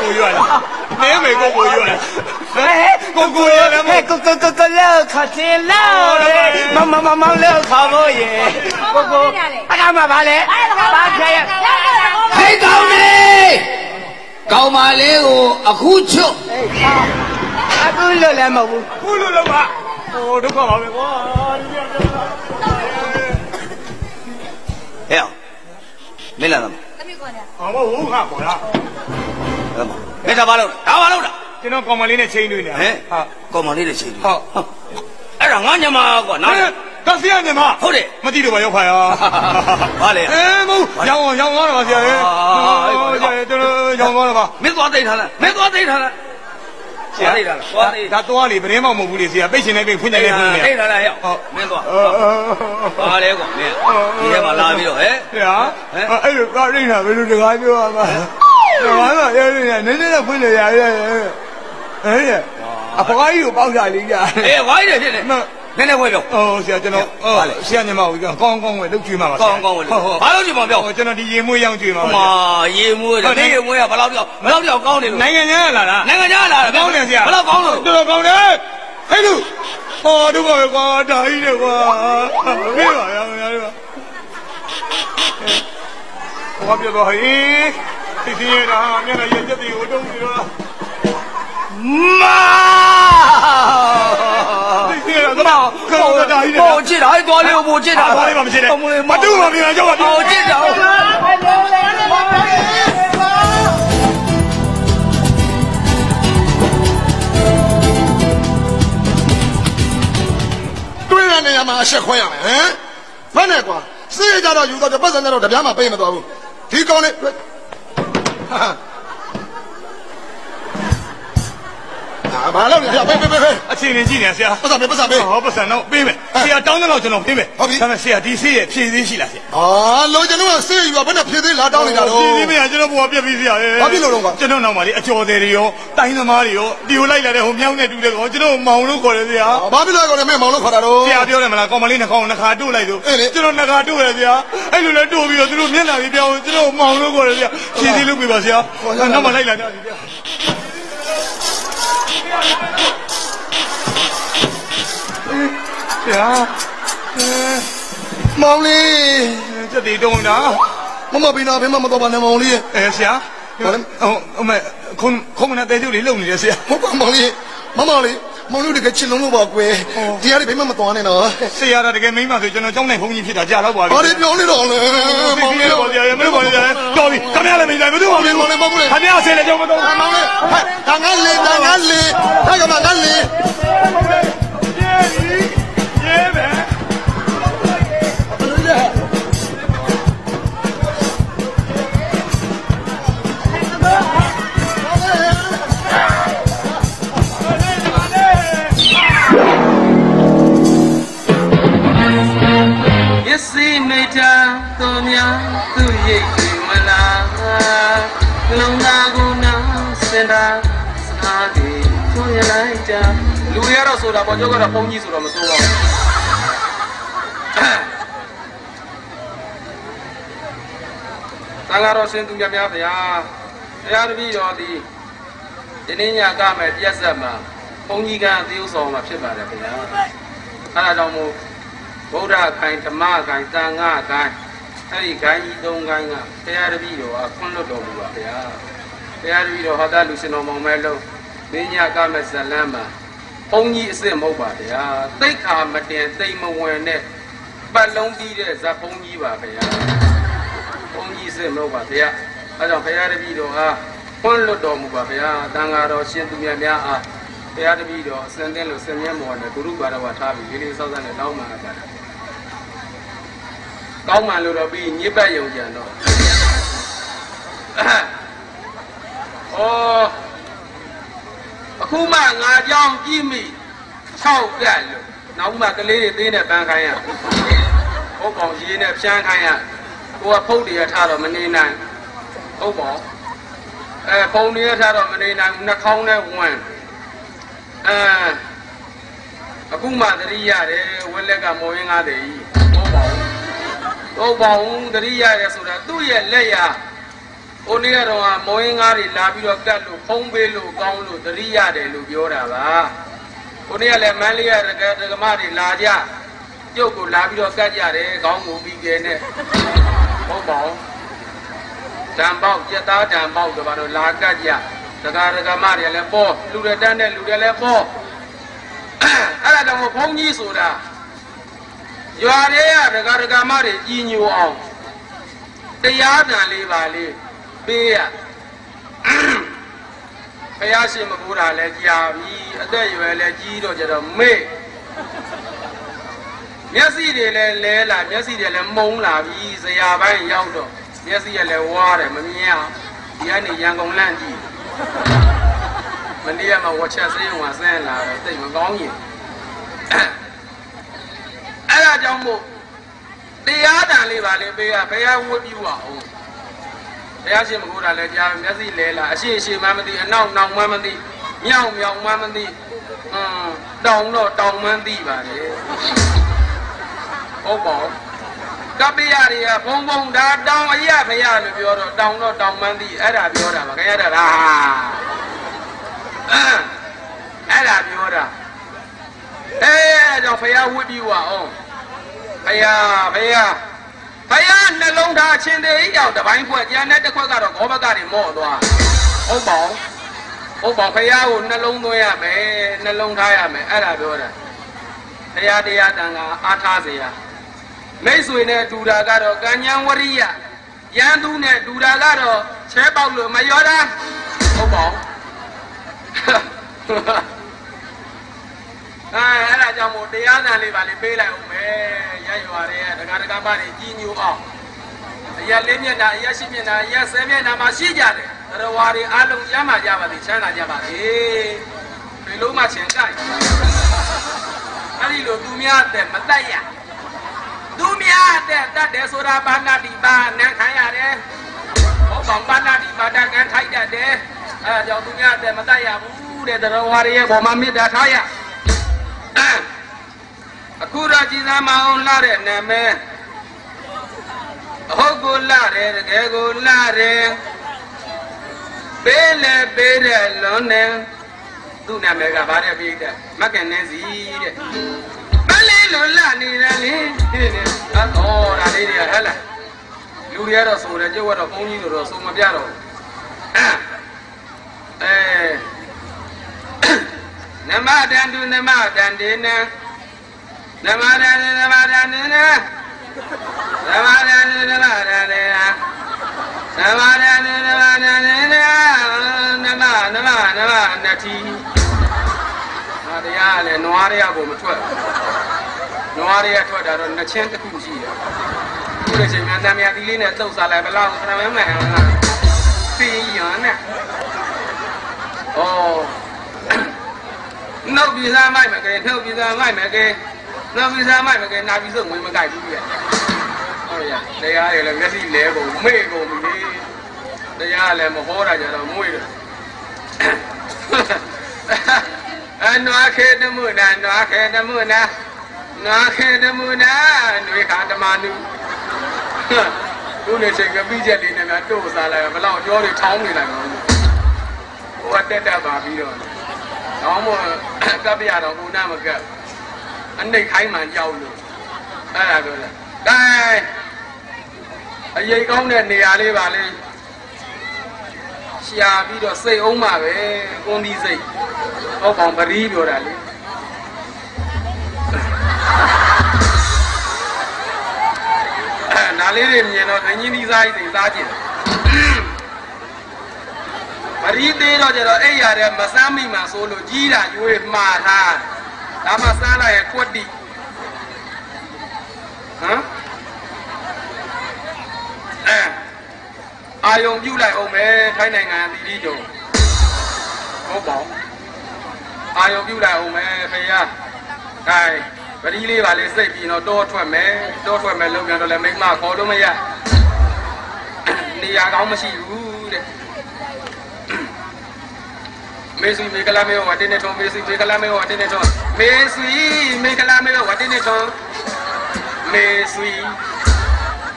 ကိုရွယ်လားနေမေကိုရွယ်လား ဟဲ့ကိုရွယ်ဟဲ့ကိုလောက်ခတ်တယ်လောက်မလောက်ခါဖို့ရေကိုအကမပါလေဘာဖြရ Hãy cầu này cầu mà lê của khu chụp cứ lừa làm mà Ôi lùi đâu mà Ồ đúng không mày quá Hiểu Mấy lần Ồ mà hú hả bỏ ra Mấy sao bao lâu rồi Chứ nó còn mà lên này chơi nữa nè Còn mà lên này chơi nữa Ấy là ngán nhà mà quả nó Các sĩ anh mà Thôi đi Mà đi được vào yêu phải à Ba lệ Ê mù Dòng ngon là bà xìa Dòng ngon là bà Mấy toán tây thật là Mấy toán tây thật là Toán tây thật là Toán tây Đã toán thì bên em một vụ đi xìa Bây giờ này bên phun này bên phun Tây thật là hiểu Mấy toán Ba lệ quả mấy Đi em mà la biết rồi Thế hả Ê được có đi nào bên được ai chưa mà Được nói mà Nên là phun này Ê À có aiอยู่bao dài đi ra Ê quái này thế này Nên quay biểu xìa cho nó xìa nhưng mà con phải lúc truy mà Con quay Bà lâu truy mà biểu cho nó đi dê muối yang truy mà Mà dê muối rồi Dê muối à bà lâu biểu con này Nãy nghe nhá là Nãy nghe nhá là con này xìa Bà lâu con rồi Tôi là con đấy Ê đủ đúng rồi con đấy được quá Biết rồi đúng rồi Con biết rồi Thì là nghe là yên chất thì ở đâu gì đó Bộ chết đấy, toa liều bộ chết đấy. Toa liều mà chết đấy. Mà đúng mà mình là cho mà bộ chết đấy. Tôi là này mà sẽ khoe mày, hả? Phải này quá. Xí ra đó, dù cho bắt ra đó, đập giá mà bay mà tôi. Thì con này. Bà lâu rồi, bé. Chị này chị này xìa. Bắt sao bé. Bắt sao nó bé. Xìa đóng nó cho nó bé. Sao mà xìa đi xìa phía dưới xìa xìa. Lôi cho nó xìaอยู่ဘယ်နဲ့ဖြစ်သေးလားတောင်းနေတာတော့ ဒီမရကျွန်တော်ဘုရားပြက်ပြီးစီရတယ် ဘာဖြစ်လို့လဲ ကျွန်တော်နောက်မှာလေအကျော်သေးတွေရောတိုင်းသမားတွေရောဒီကိုလိုက်လာတဲ့ဟိုမြောင်းနဲ့တူတဲ့ကောင်ကျွန်တော်မောင်လို့ခေါ်တယ်ဗျာ ဘာဖြစ်လို့လဲမင်းမောင်လို့ခေါ်တာတော့ ဆရာပြောတယ်မလားကောင်မလေးနှာခေါင်းနှာခါတို့လိုက်လို့ကျွန်တော်နှာခါတို့ရတယ်ဗျာအဲ့လိုလဲတို့ပြီးတော့သူတို့မျက်နှာကြီးပြောင်းကျွန်တော်မောင်လို့ခေါ်တယ်ဗျာရှင်းသေးလို့ပြပါဆရာနောက်မှလိုက်လာကြပြီဗျာဆရာမောင်လေး စက်တီတုံးတာ မမဘီနာဘယ်မှမတော်ပါနဲ့မောင်လေးဆရာဟုတ်မဲ့ခုံနဲ့တဲကျုပ်လေးလုံနေတယ်ဆရာ ဟုတ်ပါမောင်လေးမမလေးမောင်လေးတကယ်ချစ်လုံးလို့ပါကွယ်ဒီဟာတွေဘယ်မှမတော်နဲ့နော် ဆရာတကယ်မိမဆိုကျွန်တော်ကျောင်းနိုင်ဘုန်းကြီးဖြစ်တာကြာတော့ပါပြီ ဘာတွေပြောနေတော့လဲမောင်လေးတော်ပြီခင်ဗျားလည်းမိတိုင်းမတို့ပါဘူးခင်ဗျားဆယ်လေကျောင်းမတော့ မောင်လေးဒါငါလေးဒါကမှငါလေးရဲပဲစီမိတာသူများသူရိတ်တွေမလားလုံသားကိုနာစင်တာစားတယ်ချွန်ရလိုက်တာလူတွေကတော့ဆိုတာပေါ့ကျောက်ကတော့ပုံကြီးဆိုတော့မစိုးပါဘူးသံဃာတော်ရှင်သူများများဗျာတရားတပည့်တော်ဒီနေ့ညကမဲ့ပြည့်စက်မှာဘုန်းကြီးကအသေးဥဆောင်မှာဖြစ်ပါတယ်ဗျာအဲဒါကြောင့်မို့ဗုဒ္ဓခိုင်ဓမ္မခိုင်သံဃာခိုင်အဲ့ဒီခိုင်ကြီး၃ခိုင်ကတရားတပည့်တော်ကခွန်းလွတ်တော်မူပါဗျာတရားတပည့်တော်ဟောတာလူရှင်တော်မောင်မဲလုံးနေညကမဲ့ဇလန်းမှာဘုန်းကြီးအစ်စ်မဟုတ်ပါဗျာသိက္ခာမတင်သိမဝင်တဲ့ပတ်လုံးပြီးတဲ့ဇဘုန်းကြီးပါဗျာဘုန်းကြီးအစ်စ်မဟုတ်ပါဗျာအဲကြောင့်ဘုရားတပည့်တော်ဟာခွန်းလွတ်တော်မူပါဗျာသံဃာတော်ရှင်သူမြတ်များအားတရားတပည့်တော်အစံတင်းလို့ဆင်မြဲမော်နဲ့ဂုရုပါတော်ဝထားပြီးလေးလေးစောစောနဲ့တောင်းပန်တာကောင်းမှန်လို့တော့ပြီးညစ်ပတ်ယုံကြံတော့အခုမှငါကြောင်းကြည့်မိ6ပြက်လို့နောက်မှကလေးတွေသေးနဲ့ပန်းခိုင်းရဟုတ်ကောင်ရေးနဲ့ဖြန်းခိုင်းရကိုကဖုတ်တွေထားတော့မနေနိုင်ဟုတ်ပါဖုံတွေထားတော့မနေနိုင်နှာခေါင်းနဲ့ဝင်အခုမှသတိရတယ်ဝက်လက်ကမော်ရင်းကားတယ်ဟုတ်ပါဘူးသတိရတယ်ဆိုတာသူ့ရဲ့လက်ရဟိုနေ့ကတော့မော်ရင်းကားတွေလာပြီးတော့ကတ်လို့ဖုံးပေးလို့ကောင်းလို့သတိရတယ်လို့ပြောတာပါဟိုနေ့ကလည်းမန်းလေးရဒကမတွေလာကြကျုပ်ကိုလာပြီးတော့ကတ်ကြတယ်ခေါင်းကိုပြီးကျဲနဲ့ဟုတ်ပါဘူး တံပေါက်ပြတာတံပေါက်တို့ဘာလို့လာကတ်ကြဒကာဒကာမတွေလည်းပေါ်လူတွေတန်းတဲ့လူတွေလည်းပေါ်အဲ့ဒါတော့ဘုန်းကြီးဆိုတာရွာတွေကဒကာဒကာမတွေကြီးညိုအောင်တရားပြန်လေးပါလေးပေးရဘုရားရှင်မကူတာလည်းကြာပြီအသက်ရွယ်လည်းကြီးတော့ကြတော့မေ့မျက်စိတွေလည်းလဲလာမျက်စိတွေလည်းမုံလာပြီဇရာပိုင်းရောက်တော့မျက်စိရလည်းဝါတယ်မမြင်အောင်ဒီကနေရန်ကုန်လန့်ကြည့်မနေ့ကမှဝက်ချက်စေးဝင်ဆင်းလာတော့တိတ်မကောင်းရင်အဲ့ဒါကြောင့်မို့တရားတန်လေးပါလေပေးရဘုရားဝတ်ပြုအောင်ဘုရားရှင်မကူတာလည်းကြာမျက်စိလဲလာအရှိရှိမှမသိအနောက်နောက်မှမသိမြောက်မြောက်မှမသိတောင်တော့တောင်မှန်းသိပါလေဟုတ်ပါကပ္ပိယတွေကဘုံဘုံဒါတောင်အရဖရလို့ပြောတော့တောင်တော့တောင်မှန်းသိအဲ့ဒါပြောတာပါခင်ဗျားလားအဲ့ဒါပြောတာကြောင့်ဖရဝတ်ပြီးဝအောင်ဖရနှလုံးသားအချင်းသေးရောက်တပိုင်းခွက်ကျန်တဲ့တစ်ခွက်ကတော့ခေါဘက်ကနေမော့သွားဟုတ်ပါဖရကိုနှလုံးသွင်းရမယ်နှလုံးထားရမယ်အဲ့ဒါပြောတာဖရတရားတန်ခါအားထားစေရမိတ်ဆွေနဲ့တူတာကတော့ကဉ္ဉံဝရိယရန်သူနဲ့တူတာကတော့ချဲပေါက်လို့မရောတာဟုတ်ပါအဲ့ဒါကြောင့်မို့တရားနာလေးပါလေးပေးလိုက်အောင်မယ်ရရွာတွေဒကာဒကာမတွေကြီးညိုအောင်အရက်လေးမျက်နှာအရက်ရှိမျက်နှာအရက်ဆဲမျက်နှာမှာရှိကြတယ်တော်ဝါတွေအားလုံးရမ်းမှကြပါသည်ချမ်းသာကြပါစေဒီလုံးမှချင်ကြိုက်အဲ့ဒီလိုသူများတဲ့မတတ်ရသူများတဲ့တတ်တယ်ဆိုတာဘာနာတိပါနန်းခံရတယ်ဟောကောင်ဘာနာတိပါတန်ကန်ထိုက်တတ်တယ်အဲ့ဒါကြောင့်သူများတဲ့မတတ်ရဘူးတဲ့တော်ဝါတွေရဲ့ပေါ်မှာမေတ္တာထားရအခုတော့ကြည်သာမအောင်လာတဲ့နာမည်ဟုတ်ကိုလာတယ်တကယ်ကိုလာတယ်ပေးလေပေးတဲ့လွန်နေသူ့နာမည်ကဗါတဲ့ပြိတ္တမက္ကနင်းစီတဲ့မလေးလွန်လာနေတယ်လေတော့ဒါလေးတွေဟဲ့လားလူတွေကတော့ဆိုတယ်ကျုပ်ကတော့ဘုန်းကြီးတို့တော့ဆိုမပြတော့နမတန်တုနမတန်တေနနမတန်နမတန်နေနနမတန်နမတန်နေနမတန်နမတန်နေနမနတိဟာတရားလည်းနွားတွေကကိုမထွက်နွားတွေကထွက်တာတော့နှစ်ချင်းတစ်ခုရှိတယ်ခုလည်းချိန်များတမ်းများဒီလေးနဲ့တုတ်စားလိုက်ဘလောက်ခဏမမှန်လားသိရနဲ့ဩနှုတ်ပြည်စားမိုက်မကဲနှုတ်ပြည်စားမိုက်မကဲနှုတ်ပြည်စားမိုက်မကဲနာပြီးစုံဝင်မကြိုက်ဘူးပြဟုတ်ရတရားရည်လည်းမျက်စိလဲကုန်မေ့ကုန်ပြီတရားလည်းမဟောတာကြတော့မွေးတယ်အနွားခေတမှုနာနွားခေတမှုနာနွားခေတမှုနာနွေခါတမနုခုနေချိန်ကပြီးချက်လေးနဲ့များတို့စားလိုက်ဘလောက်ကြောတွေထောင်းနေလိုက်တော့ဟိုတက်တက်ပါပြီးတော့တော့မကပ်ပြတော့ဦးနာမကပ်အနှိတ်ခိုင်းမှကြောက်လို့အဲ့ဒါပြောတယ်ကဲအရေးကောင်းတဲ့နေရာလေးပါလေရှာပြီးတော့စိတ်အောင်ပါပဲကွန်ဒီစိတ်ဟုတ်ကောင်ပရီးပြောတာလေနားလေးတွေမြင်တော့ငင်းကြီးစားကြီးစားကြည့်ပရီးသေးတော့ကျတော့အဲ့ရတဲ့မစမ်းမိမှဆိုလို့ကြီးတာရွေးမှားထားဒါမှစားလိုက်ရခွတ်တိဟမ်အာယုံပြုတ်လိုက်အောင်မယ်ထိုင်းနိုင်ငံသီရိတုံဟုတ်ပါဘူးအာယုံပြုတ်လိုက်အောင်မယ်ဖေရခိုင်ပရီးလေးပါလေစိတ်ပြီးတော့တောထွက်မယ်လုံးပြန်တော့လည်းမိမခေါ်လို့မရနေရာကောင်းမရှိဘူးတဲ့မေဆွေမေကလာမေဝတ်နေထုံမေဆွေမေကလာမေဝတ်နေထုံမေဆွေမေကလာမေဝတ်နေထုံမေဆွေ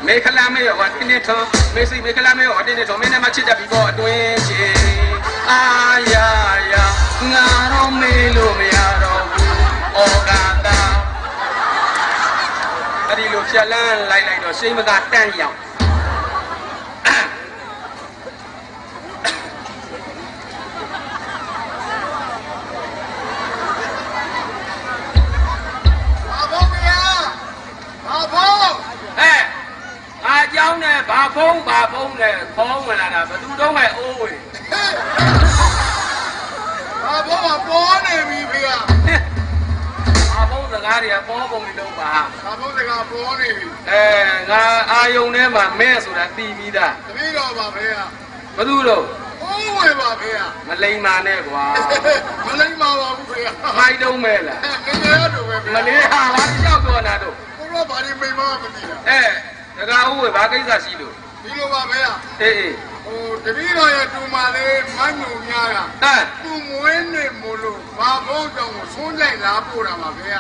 မေခလာမေဝတ်နေထုံမေဆွေမေကလာမေဝတ်နေထုံမင်းနဲ့မချစ်တတ်ပြီးတော့အတွင်းချေအာယာယာငါတော့မေလို့မရတော့ဘူးဩကာတာအဲ့ဒီလိုဖြက်လန်းလိုက်တော့ရှိမကတန့်ရောက် ဖုံးနဲ့ခေါင်းဝင်လာတာဘယ်သူတော့မဲ့အိုးဝေ ဘာဘောကပေါ်နေပြီဖေရ ဘာဖုံးစကားတွေကပေါ်ပုံနေတော့ပါ ဘာဘောစကားပေါ်နေပြီ ငါအာယုံထဲမှာမဲ့ဆိုတာတီးပြီးသား တပည့်တော်ပါဖေရ ဘယ်သူတော့ အိုးဝေပါဖေရ မလိမ္မာနဲ့ကွာ မလိမ္မာပါဘူးဖေရ မိုက်တုံးမဲ့လား ငယ်ရတော့ပဲဖေရ မလေးဟာဘာကြောက်တော့နာတော့ ဘုရားဘာဒီမိမမသိတာ တကားဦးဝေဘာကိစ္စရှိလို့ ဒီလိုပါဖေရ အေး ဟိုတပည့်တော်ရဲ့တူမလေးမညုံများတာ သူမွေးနေမို့လို့ဘာဘုံတောင်ကိုဆုံးကြိုက်လာပို့တာပါဖေရ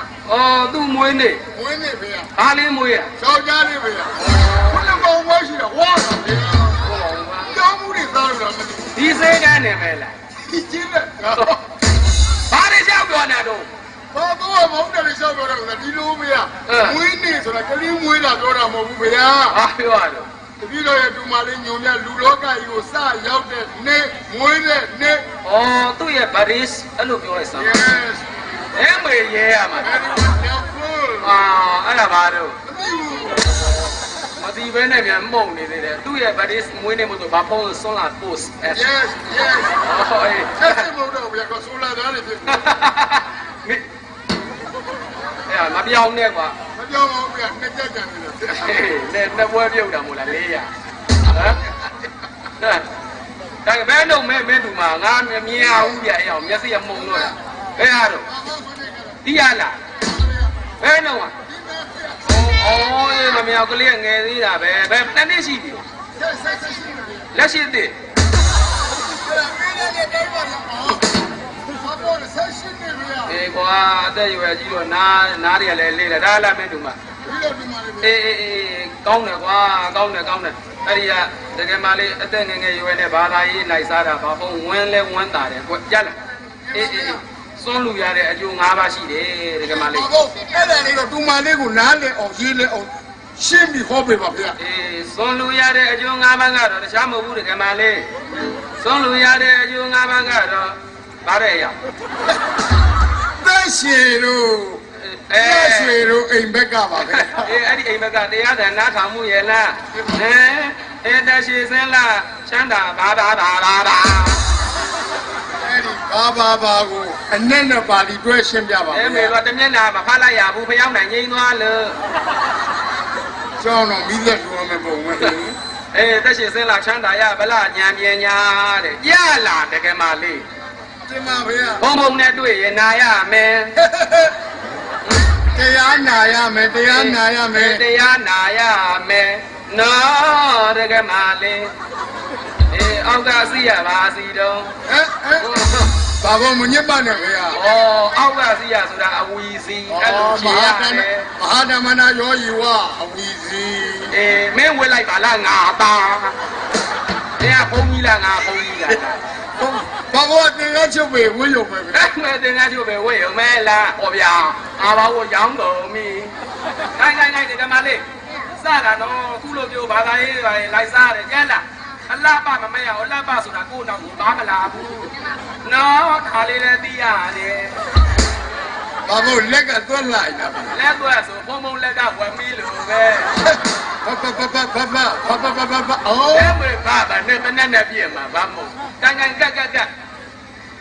သူ့မွေးနေ မွေးနေဖေရ ဘာလေးမွေးရ ယောက်ျားလေးဖေရဘုရားဘောင်းဝဲရှိတာဝါတာဖေရကျောင်းမှုတွေသားလို့တော့မသိ ဒီစေးကန်းနေမဲ့လား ဘူးကြီးလက် ဘာတွေကြောက်တော့နာတော့ ဘာဘောမဟုတ်တယ်လို့ရှောက်ပြောတာကဒီလိုဖေရမွေးနေဆိုတာကလေးမွေးတာပြောတာမဟုတ်ဘူးဖေရ ဘာပြောရတော့ တပည့်တော်ရဲ့တူမလေးညုံမြလူလောကကြီးကိုစရောက်တဲ့နေ့မွေးတဲ့နေ့ သူ့ရဲ့ဗရစ်အဲ့လိုပြောလိုက်စမ်း yes မေရဲရမှာ very helpful အဲ့ဒါဘာတော့ မသိဘူးမသိဘဲနဲ့မြန်မှုန်နေသေးတယ်သူ့ရဲ့ဗရစ်မွေးနေမို့ဆိုဘာဖုံးဆွန်လာ post yes yes အေး ဆက်စမလို့တော့ဗျာကဆိုလာသားနေဖြစ် မပြောင်းနဲ့ကွာ မပြောပါဘူးဗျာနှစ်ကြက်ကြံနေတယ် နဲ့ပွဲပြုတ်တာမို့လား400ဟမ်ဒါဘယ်တော့မဲတူမှာငါမြင်အောင်ပြအဲ့အောင်မျက်စိကမှုန်တော့တာဘယ်ဟာတော့ဒီရလားဘယ်တော့မမြောက်ကလေးငယ်သေးတာပဲဘယ်တနေ့ရှိပြီလက်ရှိသေးကွာအသက်ရွယ်ကြီးတော့နားတွေကလည်းလေးတယ်ဒါလည်းမင်းတို့မှာအေးကောင်းတယ်ကွာကောင်းတယ်အဲ့ဒီကတကယ်မှလေးအသက်ငယ်ရွယ်နဲ့ဘာသာရေးလိုက်စားတာဘာဖုံးဝင်းလဲဝမ်းတာတယ်ကွကြက်လားအေးစွန့်လူရတဲ့အကျိုး၅ပါးရှိတယ်တကယ်မှလေးဟုတ်အဲ့ဒါလေးတော့တူမလေးကိုနားလည်အောင်ရေးလဲအောင်ရှင်းပြီးဟောပေးပါဗျာစွန့်လူရတဲ့အကျိုး၅ပါးကတော့တခြားမဟုတ်ဘူးတကယ်မှလေးစွန့်လူရတဲ့အကျိုး၅ပါးကတော့ဗါတဲ့အရာသက်ရှင်တို့ရွှေတို့အိမ်ဘက်ကပါပဲအဲ့ဒီအိမ်ဘက်ကတရားဓမ္မနားထောင်မှုရဲ့လားတရှိစင်းလားချမ်းသာဘာအဲ့ဒီဘာကိုအနဲ့နဲ့ပါဠိတွဲရှင်းပြပါမေတော့တမျက်နှာမဖတ်လိုက်ရဘူးဖျောင်းနိုင်ငိမ့်သွားလို့ကျောင်းတော်မိသက်လူရမယ်ပုံပဲတရှိစင်းလားချမ်းသာရဗလားညံပြညာတဲ့ရလားတကယ်မလေးတင်ပါဗျာဘုံနဲ့တွေ့ရင်နာရမယ်တရားနာရမယ်တရားနာရမယ်နော်တကယ်မလေးအောက်ကစီးရပါစီတော့ဘာဘောမညစ်ပါနဲ့ခင်ဗျာအောက်ကစီးရဆိုတာအဝီစီအဲ့လိုဖြေရတယ်မဟာဓမ္မနာယောယီဝအဝီစီမင်းဝေလိုက်ပါလားငါသားတရားဘုံကြီးလားငါဘုံကြီးလားဘာဘောတင်ကားချုပ်ပဲဝေးရုံပဲဗျာမဲတင်ကားချုပ်ပဲဝေးရုံမဲလားဟောဗျာအားဘာကိုရောင်းတော်မီခိုင်းဒီကမလေးစတာတော့ခုလိုမျိုးဘာသာရေးတွေလိုက်စားတယ်ကျန်လားအလှပမမဲရအောင်လှပဆိုတာကိုယ်တော့ဘာမလားဘူးနော်ခါလေးလည်းသိရတယ်ဘာဘောလက်ကသွက်လိုက်တာလက်သွက်ဆိုဘုံလက်ကဝယ်မီးလို့ပဲဘာအိုးအဲ့မဲ့ဘာနဲ့မနဲ့ပြည့်မှာဘာမို့ကန်က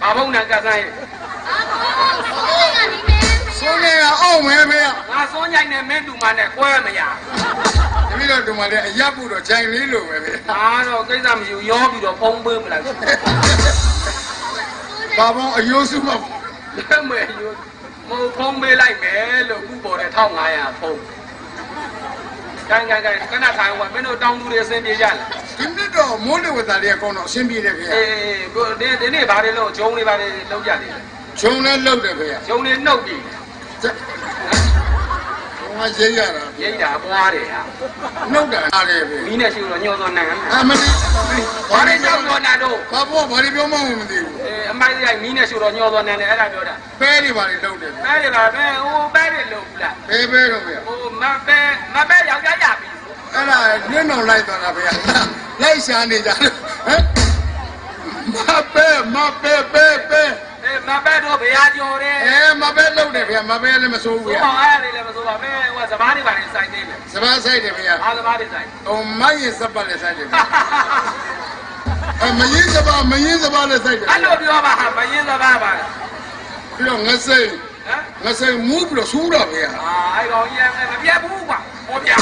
ဘာဘုံနဲ့ကဆိုင်ဆိုနေရအောင်မဲဖေးငါစွန်ညိုင်နဲ့မင်းတူမနဲ့ကွဲမရတပည့်တော်တူမလည်းအရပ်ဖို့တော့ခြိုင်လေးလိုပဲဖေးတော့ကိစ္စမရှိဘူးရောပြီးတော့ဖုံးပေးမလားဘာဘောအယိုးစုမလက်မဲ့အယိုးမဖုံးပေးလိုက်မယ်လို့ခုပေါ်တဲ့1500ဖုံးကန်ခဏထိုင်ဝင်မင်းတို့တောင်းသူတွေအဆင်ပြေကြလားဒီနေ့တော့မိုးလေဝသလေးကောင်းတော့အဆင်ပြေတယ်ခင်ဗျာကိုဒီနေ့ဘာတွေလို့ဂျုံတွေဘာတွေလုံးကြတယ်ဂျုံလည်းလှုပ်တယ်ခင်ဗျာဂျုံတွေနှုတ်ပြီဟောရေးရတာပွားတယ်ဟာနှုတ်တာအားတယ်ပဲမီးနဲ့ရှိတော့ညှော်စောနိုင်မသိဘာတွေကြောက်တော့နာတော့ဘာဘောဘာတွေပြောမှမသိဘူးအမိုက်ရိုက်မီးနဲ့ရှိတော့ညှော်စောနိုင်တယ်အဲ့ဒါပြောတာပဲတွေဘာတွေလှုပ်တယ်ပဲတွေပါပဲဟိုပဲတွေလှုပ်ဘူးလားပဲတော့ဗျာဟိုမပဲယောက်ျားရပြီအဲ့ဒါနင်းတော်လိုက်သွားတာဗျာလိုက်ရှာနေကြတယ်ဟမ်မပဲမပဲတော့ဘယ်ဟာကြော်တယ်မပဲလှုပ်တယ်ဗျာမပဲလည်းမစိုးဘူးဗျာအဲ့ဒါလည်းမစိုးပါပဲဟို ကစပားတွေပါနေစိုက်သေးတယ် စပါးဆိုင်တယ်ဗျာ အားစပားတွေစိုက် ဟိုမရင်စပတ်လည်းဆိုင်တယ်မရင်စပါးလည်းဆိုင်တယ် အဲ့လိုပြောပါဟာမရင်စပားပါ ပြီးတော့ငစိမ့်မူးပြီးတော့ဆူးတာဗျာ အဲ့ကောင်ကြီးမပြတ်ဘူးကွာဟောဗျာ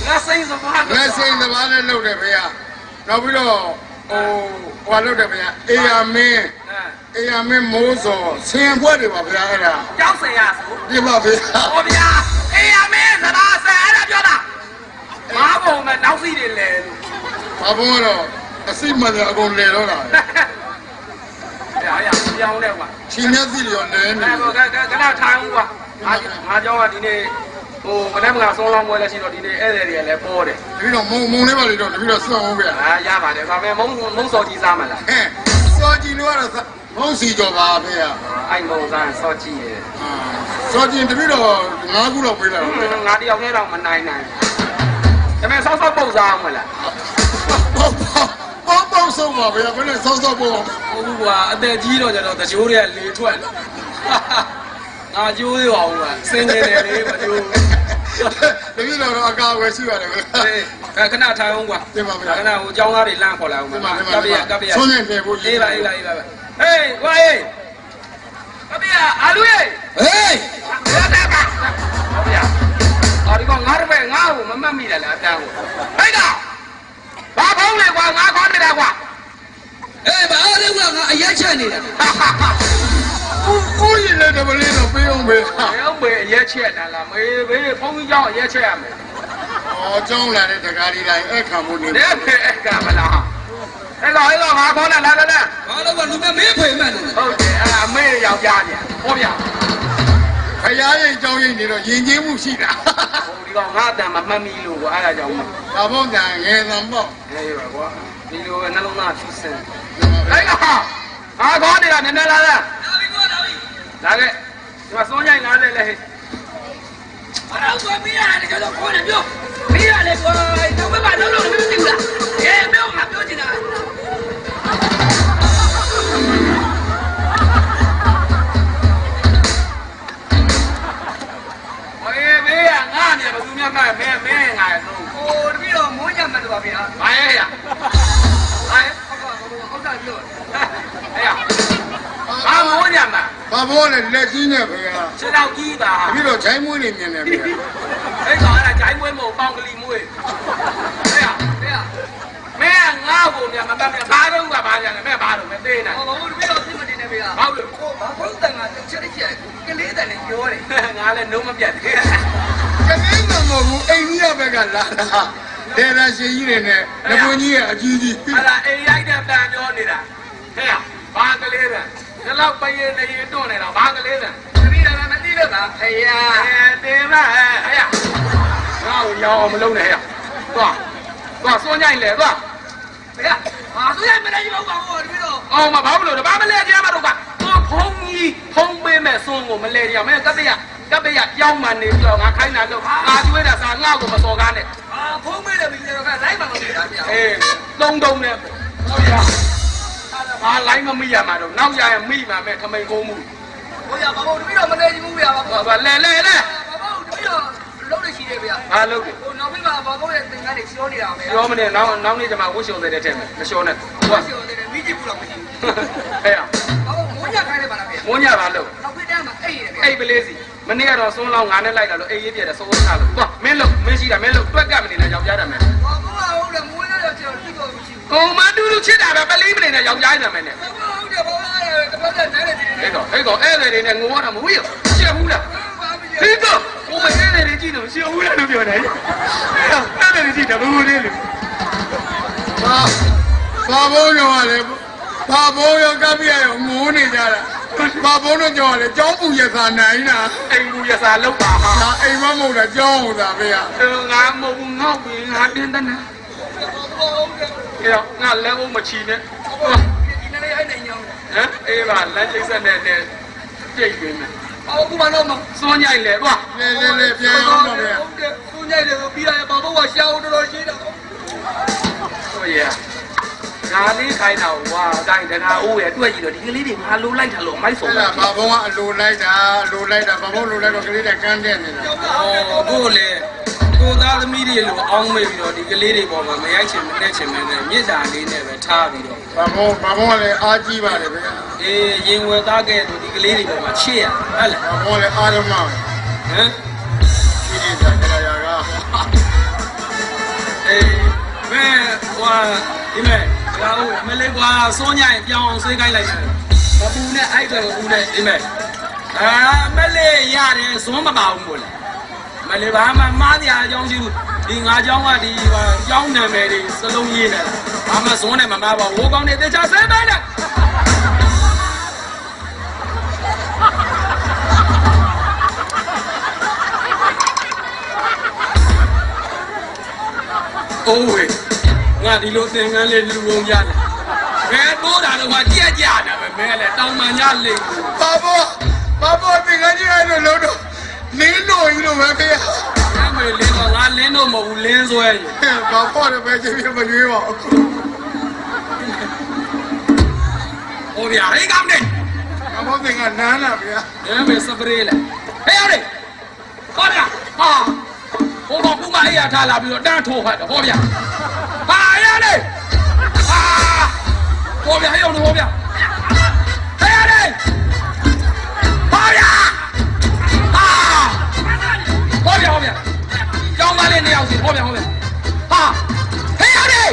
ငါစိမ့်စပား ငစိမ့်စပါးလည်းလုပ်တယ်ဗျာနောက်ပြီးတော့ဟိုလုပ်တယ်ဗျာအေယာမင်းမိုးစောဆင်ဘွက်တွေပါဗျာအဲ့ဒါ ကြောက်စင်ရဆို ပြပါဗျာ ဟောဗျာအေးရမင်းစပားဆန်အဲ့ဒါပြောတာမားပုံမဲ့နောက်စီတွေလဲလို့ ဘာဘုံကတော့အစိမတယ်အကုန်လေတော့တာ ရပြောင်းလဲကွာ ချင်းမျက်စိတွေရောလဲနေ အဲ့တော့ခဏထိုင်ဦးကွာငါကြောင်းကဒီနေ့ဟိုမနေ့ကဆောင်းလောင်းပွဲလဲရှိတော့ဒီနေ့ဧည့်သည်တွေလည်းပေါ်တယ် တပည့်တော့မုံလေးပါလေတော့တပည့်တော့စောအောင်ဗျာ ရပါတယ်ဒါပေမဲ့မုံစော်ကြီးစားမလား ဟဲ့စောကြည့်လို့ကတော့မုံစီကြော်ပါဗျာ အဲ့မုံစားစော်ကြီးရဲ့ စောကြည့်တပည့်တော့9ခုတော့ပေးလိုက်တော့ ငါတယောက်တည်းတော့မနိုင်ဒါပေမဲ့ဆောက်ပုတ်စားအောင်မလား ပေါ့ဆုံးပါဗျာဘယ်နဲ့စောစောပေါ့ ဟုတ်ကွာအသက်ကြီးတော့ကျတော့တချိုးတွေကလေထွက်ငါကျိုးသေးပါဦးကွာစင်းနေတယ်လေမကျိုး တပည့်တော်တော့အကာအကွယ်ရှိရတယ်ဗျာ ခဏထိုင်အောင်ကွာ တင်ပါဗျာ ခဏဟိုအကြောင်းသားတွေလမ်းခေါ်လာအောင်ကွာကပ်ပြ ဆုံးနေတယ်ကို အေးပါဟေးဝါရေးကပ်ပြအာလူရေး ဟေး ရတဲ့ပါဟုတ်ဗျာအော်ဒီကောင်ငါတို့ပဲငါ့ကိုမမှတ်မိတယ်လားအတန်းကိုဟဲ့ကောင်ဘာဖုံးလဲကွာငါခေါ်နေတာကွာအေးဘာလဲကွာငါအရက်ချက်နေတာ ကိုရင်လည်းတပည့်တော့ပေးအောင်ပဲ ရုံးပဲအရက်ချက်တာလားမေးဘေးဖုံးကြီးကြောင်းအရက်ချက်ရမယ် အော်ကျောင်းလာတဲ့တကားလေးတိုင်းအခါမှုနေ တဲ့အဲ့ကမလားအဲ့တော့ငါခေါ်နေလားဘာလို့ကလူမမေးဖွေမှန်းဟုတ်တယ်အဲ့အမေယောက်ျားပြန်ဟောဗျာ ခရားရင်ကျောင်းရင်နေတော့ယဉ်ကျေးမှုရှိတာ ဟိုဒီကောင်ငါအတန်မမှတ်မိလို့ကွာအဲ့ဒါကြောင့် ဘာဘုံတန်ငယ်သံပေါ့ အေးပါကွာဒီလိုနှလုံးသားဖြူစင်အဲ့ကောင်ငါခေါ်နေတာနည်းနည်းလားလာပြီကွာလာပြီလာခဲ့ဒီမှာစွန်းညိုင်90လဲဟဲ့အဲ့တော့ကွာမင်းရတယ်ကတော့ခေါ်နေပြောမင်းရတယ်ကွာတော့ဘယ်မှာလုံးလုံးမသိဘူးလားအေးမင်းကပြောချင်တာငါเนี่ยဘယ်သူများမှမင်းငါဆုံးဟိုတပည့်တော်မိုးညံ့မှန်တော့ပါဗျာဘာရဲ့ရဟုတ်တာပြောဟဲ့ဘာမိုးညံ့မှန် ဘာဘုံလည်းလက်ကြီးနဲ့ဗျာ ခြေတော့ကြီးပါ တပည့်တော့ချိုင်းမွေးနေမြင်တယ်ဗျာ အဲ့ကောင်အဲ့ဒါဂျိုင်းမွေးမဟုတ်ပေါင်ကလေးမွေးဟဲ့မင်းငါ့ကိုမြန်မပတ်နဲ့ဘာတော့ကဘာကြလဲမင်းဘာတော့မသေးနဲ့ဟိုတပည့်တော်သိမတင်နေဗျာဟုတ်လို့ဘာဘုန်းတန်ကချက်ချက်ကလေးတန်နဲ့ပြောတယ်ငါလည်းနှုံးမပြတ်သေး ကလေးမမဟုတ်ဘူးအိန္ဒိယဘက်ကလာတာဒေရရှင်ကြီးတွေနဲ့ငပွန်ကြီးရဲ့အကြီးကြီး အဲ့ဒါအိမ်ရိုက်တဲ့တန်ပြောနေတာဟဲ့ဘာကလေးတန်ဒီလောက်ပရင်နေတွန်းနေတာဘာကလေးတန်တပည့်တော်မသိလို့လားဟဲ့တင်ပါဟဲ့ငါ့ကိုရောင်းအောင်မလုပ်နဲ့ဟဲ့သွားစွန့်ညိုင်လေသွားဟဲ့ဟာစွန့်ညိုင်မနေဘူးပါဘောတပည့်တော်အော်မဘာလို့လဲဘာမလဲကြမှာတော့ကဖုံးကြီးဖုံးပေးမဲ့စွန့်ကိုမလဲကြမင်းကပ်ပြကြောင်းမှနေပြီးတော့ငါခိုင်းတာလို့ငါကျွေးတာစာငါ့ကိုမစော်ကားနဲ့ဖုံးပေးတယ်ပြီးတော့ကလိုက်မှမလို့တာဗျာအေးတုံနဲ့ဟုတ်ရဘာလိုက်မမိရမှာတော့နောက်ရရင်မိမှာမဲ့ထမိန်ကုန်းမှုဟုတ်ရဘာလို့တပည့်တော်မလဲဘူးဗျာဘာလဲဘာလို့တပည့်တော်လုံးနေရှိတယ်ဗျာဘာလို့ဟိုနောက်ပြီးမှဘာလို့ရဲ့သင်္ကန်းတွေရှောနေတာဗျာရှောမနေနောက်နေ့ကျမှဝှရှော်တဲ့တဲ့မရှောနဲ့ဝှရှော်တဲ့မိကြည့်ဘူးတော့မရှိဘူးဟဲ့ဘာလို့မိုးညခိုင်းနေပါလားဗျာမိုးညပါလို့နောက်ပြီးတန်းမှာအိတ်ရဗျာအိတ်ပလေးစီမနေ့ကတော့စွန်းလောင်းငါနဲ့လိုက်တာလို့အေးရေးပြတယ်စိုးစိုးထားလို့သွားမင်းလို့မင်းရှိတာမင်းလို့တွက်ကပ်မနေနဲ့ယောက်ျားတယ်မင်းဘာဟုတ်လဲမိုးရတော့ကျတော့တိတော့မရှိဘူးကိုမတူတူချစ်တာပဲပလီးမနေနဲ့ယောက်ျားတယ်မင်းနဲ့ဟုတ်တယ်ဘာလဲတပတ်နဲ့နဲနေတယ်ဟဲ့တော့ဧည့်သည်တွေနဲ့ငိုရတာမဟုတ်ဘူးရှက်ဘူးလားဟိတော့ကိုမဧည့်သည်တွေကြည့်တော့ရှက်ဘူးလားလို့ပြောတယ်ဧည့်သည်တွေကြည့်တယ်ဘူးလေးလို့ ဘာဘုံရောလည်းဘာဘုံရောကပ်ပြရောငိုးနေကြတာဘာဘုံတို့ကြောလည်းကျောင်းပူရစာနိုင်တာ အိမ်ဘူးရစာလောက်ပါဟာ ဒါအိမ်မမဟုတ်တာကျောင်းဟုတ်တာဗျာ ငါမဟုတ်ငေါ့ပြီးငါတင်းတဲ့နာငါလည်းဦးမချီနဲ့ဒီနေ့အဲ့နေညောင်းဟမ်အေးပါလမ်းချိတ်ဆက်နဲ့ကြိတ်ပြီးမယ်အော်ကူမတော့မစွန်ညိုင်လေကွာ လေပြန်အောင်ပါဗျာ ဟုတ်ကဲ့စွန်ညိုင်လေပြီးရဘာဘုတ်ကရှာဦးတော်တော်ရှိတာဟုတ်ရဲ့ ငါလေးခိုင်းတာဝါတိုင်းတကားအိုးရဲ့တွေ့ကြည့်တော့ဒီကလေးတွေငါလိုလိုက်တာလို့မိုက်ဆုံး အဲ့ဒါဘာဘုံကအလိုလိုက်တာဘာဘုံလိုလိုက်တော့ကလေးတွေကန်းတဲ့နေတာ ကိုလေကိုသားသမီးတွေလိုအောင်းမေးပြီးတော့ဒီကလေးတွေပေါ်မှာမရိုက်ချင်မတက်ချင်မနဲ့မြစ်စာလေးနဲ့ပဲထားပြီးတော့ ဘာဘုံကလည်းအားကြီးပါတယ်ဗျာ အေးရင်ဝယ်သားခဲ့သူဒီကလေးတွေပေါ်မှာချစ်ရဟုတ်လား ဘာဘုံကလည်းအားရမဟမ် ဒီစားကြရတာအေးမဲဟွာဒီမဲကြာဦးမလေးကွာစိုးညရင်ပြောင်းအောင်ဆွေးခိုင်းလိုက်တယ်မပူနဲ့အဲ့တော့ပူနဲ့ဒီမဲမလေးရတယ်ဇွန်းမပါဘူးမို့လားမလေးဘာမှမားစရာအကြောင်းရှိဘူးဒီငါเจ้าကဒီကျောင်းနာမည်တွေစလုံးရေးနေတာဘာမှဇွန်းနဲ့မမားပါဘူးဟိုကောင်တွေတခြားဆဲမဲနဲ့အိုးဝေငါဒီလိုသင်္ကန်းလေးလူုံရတယ်ဘယ်တိုးတာတော့ကကြက်ကြတာပဲမဲလေတောင်မှန်ကြလိမ့် ဘာဘောဒီကကြီးအဲ့လိုလို့တော့နင်းတို့ကြီးလိုပဲဖေး အမေလင်းတော့ငါလင်းတော့မဟုတ်ဘူးလင်းဆွဲရင် ဘာဘောလည်းပဲချင်းပြမရွေးပါဘူး ဟိုဗျာဟိတ်ကောင်းတယ် ဘာဘောသင်ကနန်းလာဗျာ အမေစပရေးလေဟဲ့ရတယ်ခေါ်ရဟာဟိုကောင်ကူမအေးရထားလာပြီးတော့တန်းထိုးဖတ်တယ်ဟောဗျာဟာရတယ်ဟာဟောဗျာဟဲ့အောင်ဟောဗျာဟဲ့ရတယ်ဟောဗျာဟာဟောဗျာကျောင်းသားလေးနှစ်ယောက်စီဟောဗျာဟာဟဲ့ရတယ်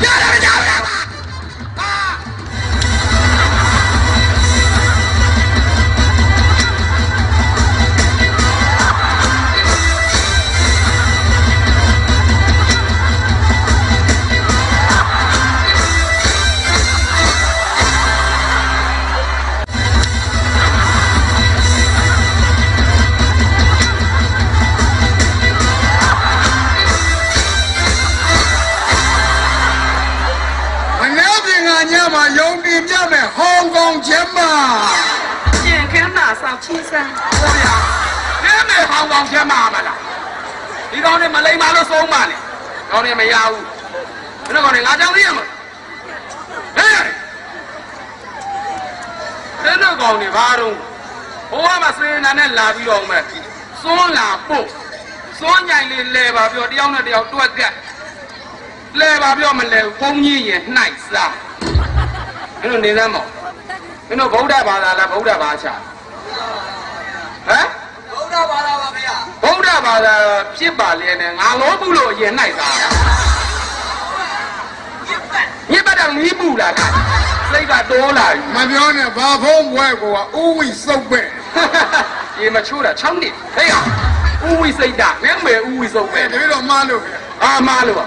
ရတယ်ကြောက်ရပါဟာ ညမှာယုံတင်ပြမယ်ဟောင်ကောင်ကျမ်းမာ 健康马上起身，我呀，你没好往前马嘛啦？你讲你没来马都送马呢？讲你没要，你讲你俺讲你嘛？哎，真的讲你巴东，我嘛是那那拉比龙嘛，送拉布，送伢哩来吧，表弟养那条多个，来吧表么来，风雨也 nice 啊。你说你怎么？你说ဗုဒ္ဓဘာသာလားဗုဒ္ဓဘာသာဟမ်ဗုဒ္ဓဘာသာပါဗျာဗုဒ္ဓဘာသာဖြစ်ပါလေနဲ့ငါလောဘူးလို့ရင်နိုင်တာညစ်ပတ်တော့မီးပူလာတာစိတ်ကတိုးလာပြီ မပြောနဲ့ဘာဖုံးဘွဲကိုကဥဝိစုပ်ပဲ ရေမချိုးတာ6နှစ်ဟဲ့ဥဝိစိတ်တာမင်းမေဥဝိစုပ်ပဲ တပည့်တော်မှားလို့ဗျာ အာမားလို့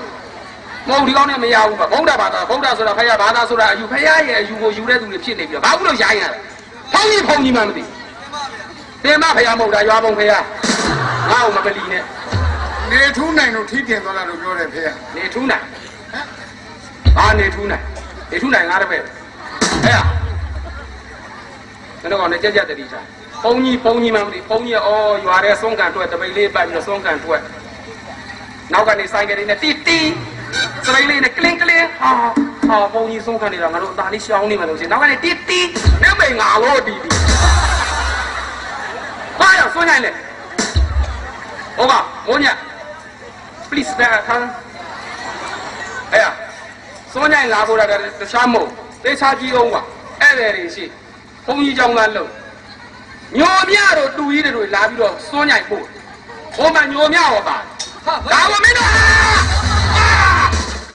မဟုတ်ဒီကောင်းနဲ့မရဘူးပါဗုဒ္ဓဘာသာဗုဒ္ဓဆိုတာဖယားဘာသာဆိုတာအယူဖယားရဲ့အယူကိုယူတဲ့သူတွေဖြစ်နေပြီဘာဘူးလို့ရိုင်းရလဲဖုန်းကြီးမှမသိတင်မဖယားမဟုတ်တာရွာပုံဖယားငါ့ကိုမပလီနဲ့ နေထူးနိုင်လို့ထိတင်သွားတာလို့ပြောတယ်ဖေ။ နေထူးနိုင်ဘာနေထူးနိုင်နေထူးနိုင်ငါတပည့်ဟဲ့ကျွန်တော်ကလည်းကြက်ကြက်တတိချာဖုန်းကြီးမှမသိဖုန်းကြီးအော်ရွာတဲ့ဆုံးကန်တွက်တပိတ်လေးပတ်ပြီးတော့ဆုံးကန်တွက်နောက်ကနေဆိုင်ကလေးနဲ့တီစလိုက်လေးနဲ့ကလင်းဟာဖုန်းကြီးဆုံးခံနေတာငါတို့အသားလေးရှောင်းနေမှလို့ရှင်နောက်ကနေတီနေမိန်ငါလို့တီဘာရဆွနိုင်လေဟုတ်ကမိုးည please တဲ့ခါအဲ့ဆွနိုင်လာဖို့တာတခြားမဟုတ်တေချာကြီးအောင်ကအဲ့တယ်တွေရှိဘုန်းကြီးเจ้าကလုံးညိုမြတို့တူကြီးတွေလာပြီးတော့ဆွနိုင်ဖို့ဟိုမှာညိုမြရောပါဒါကမင်းတို့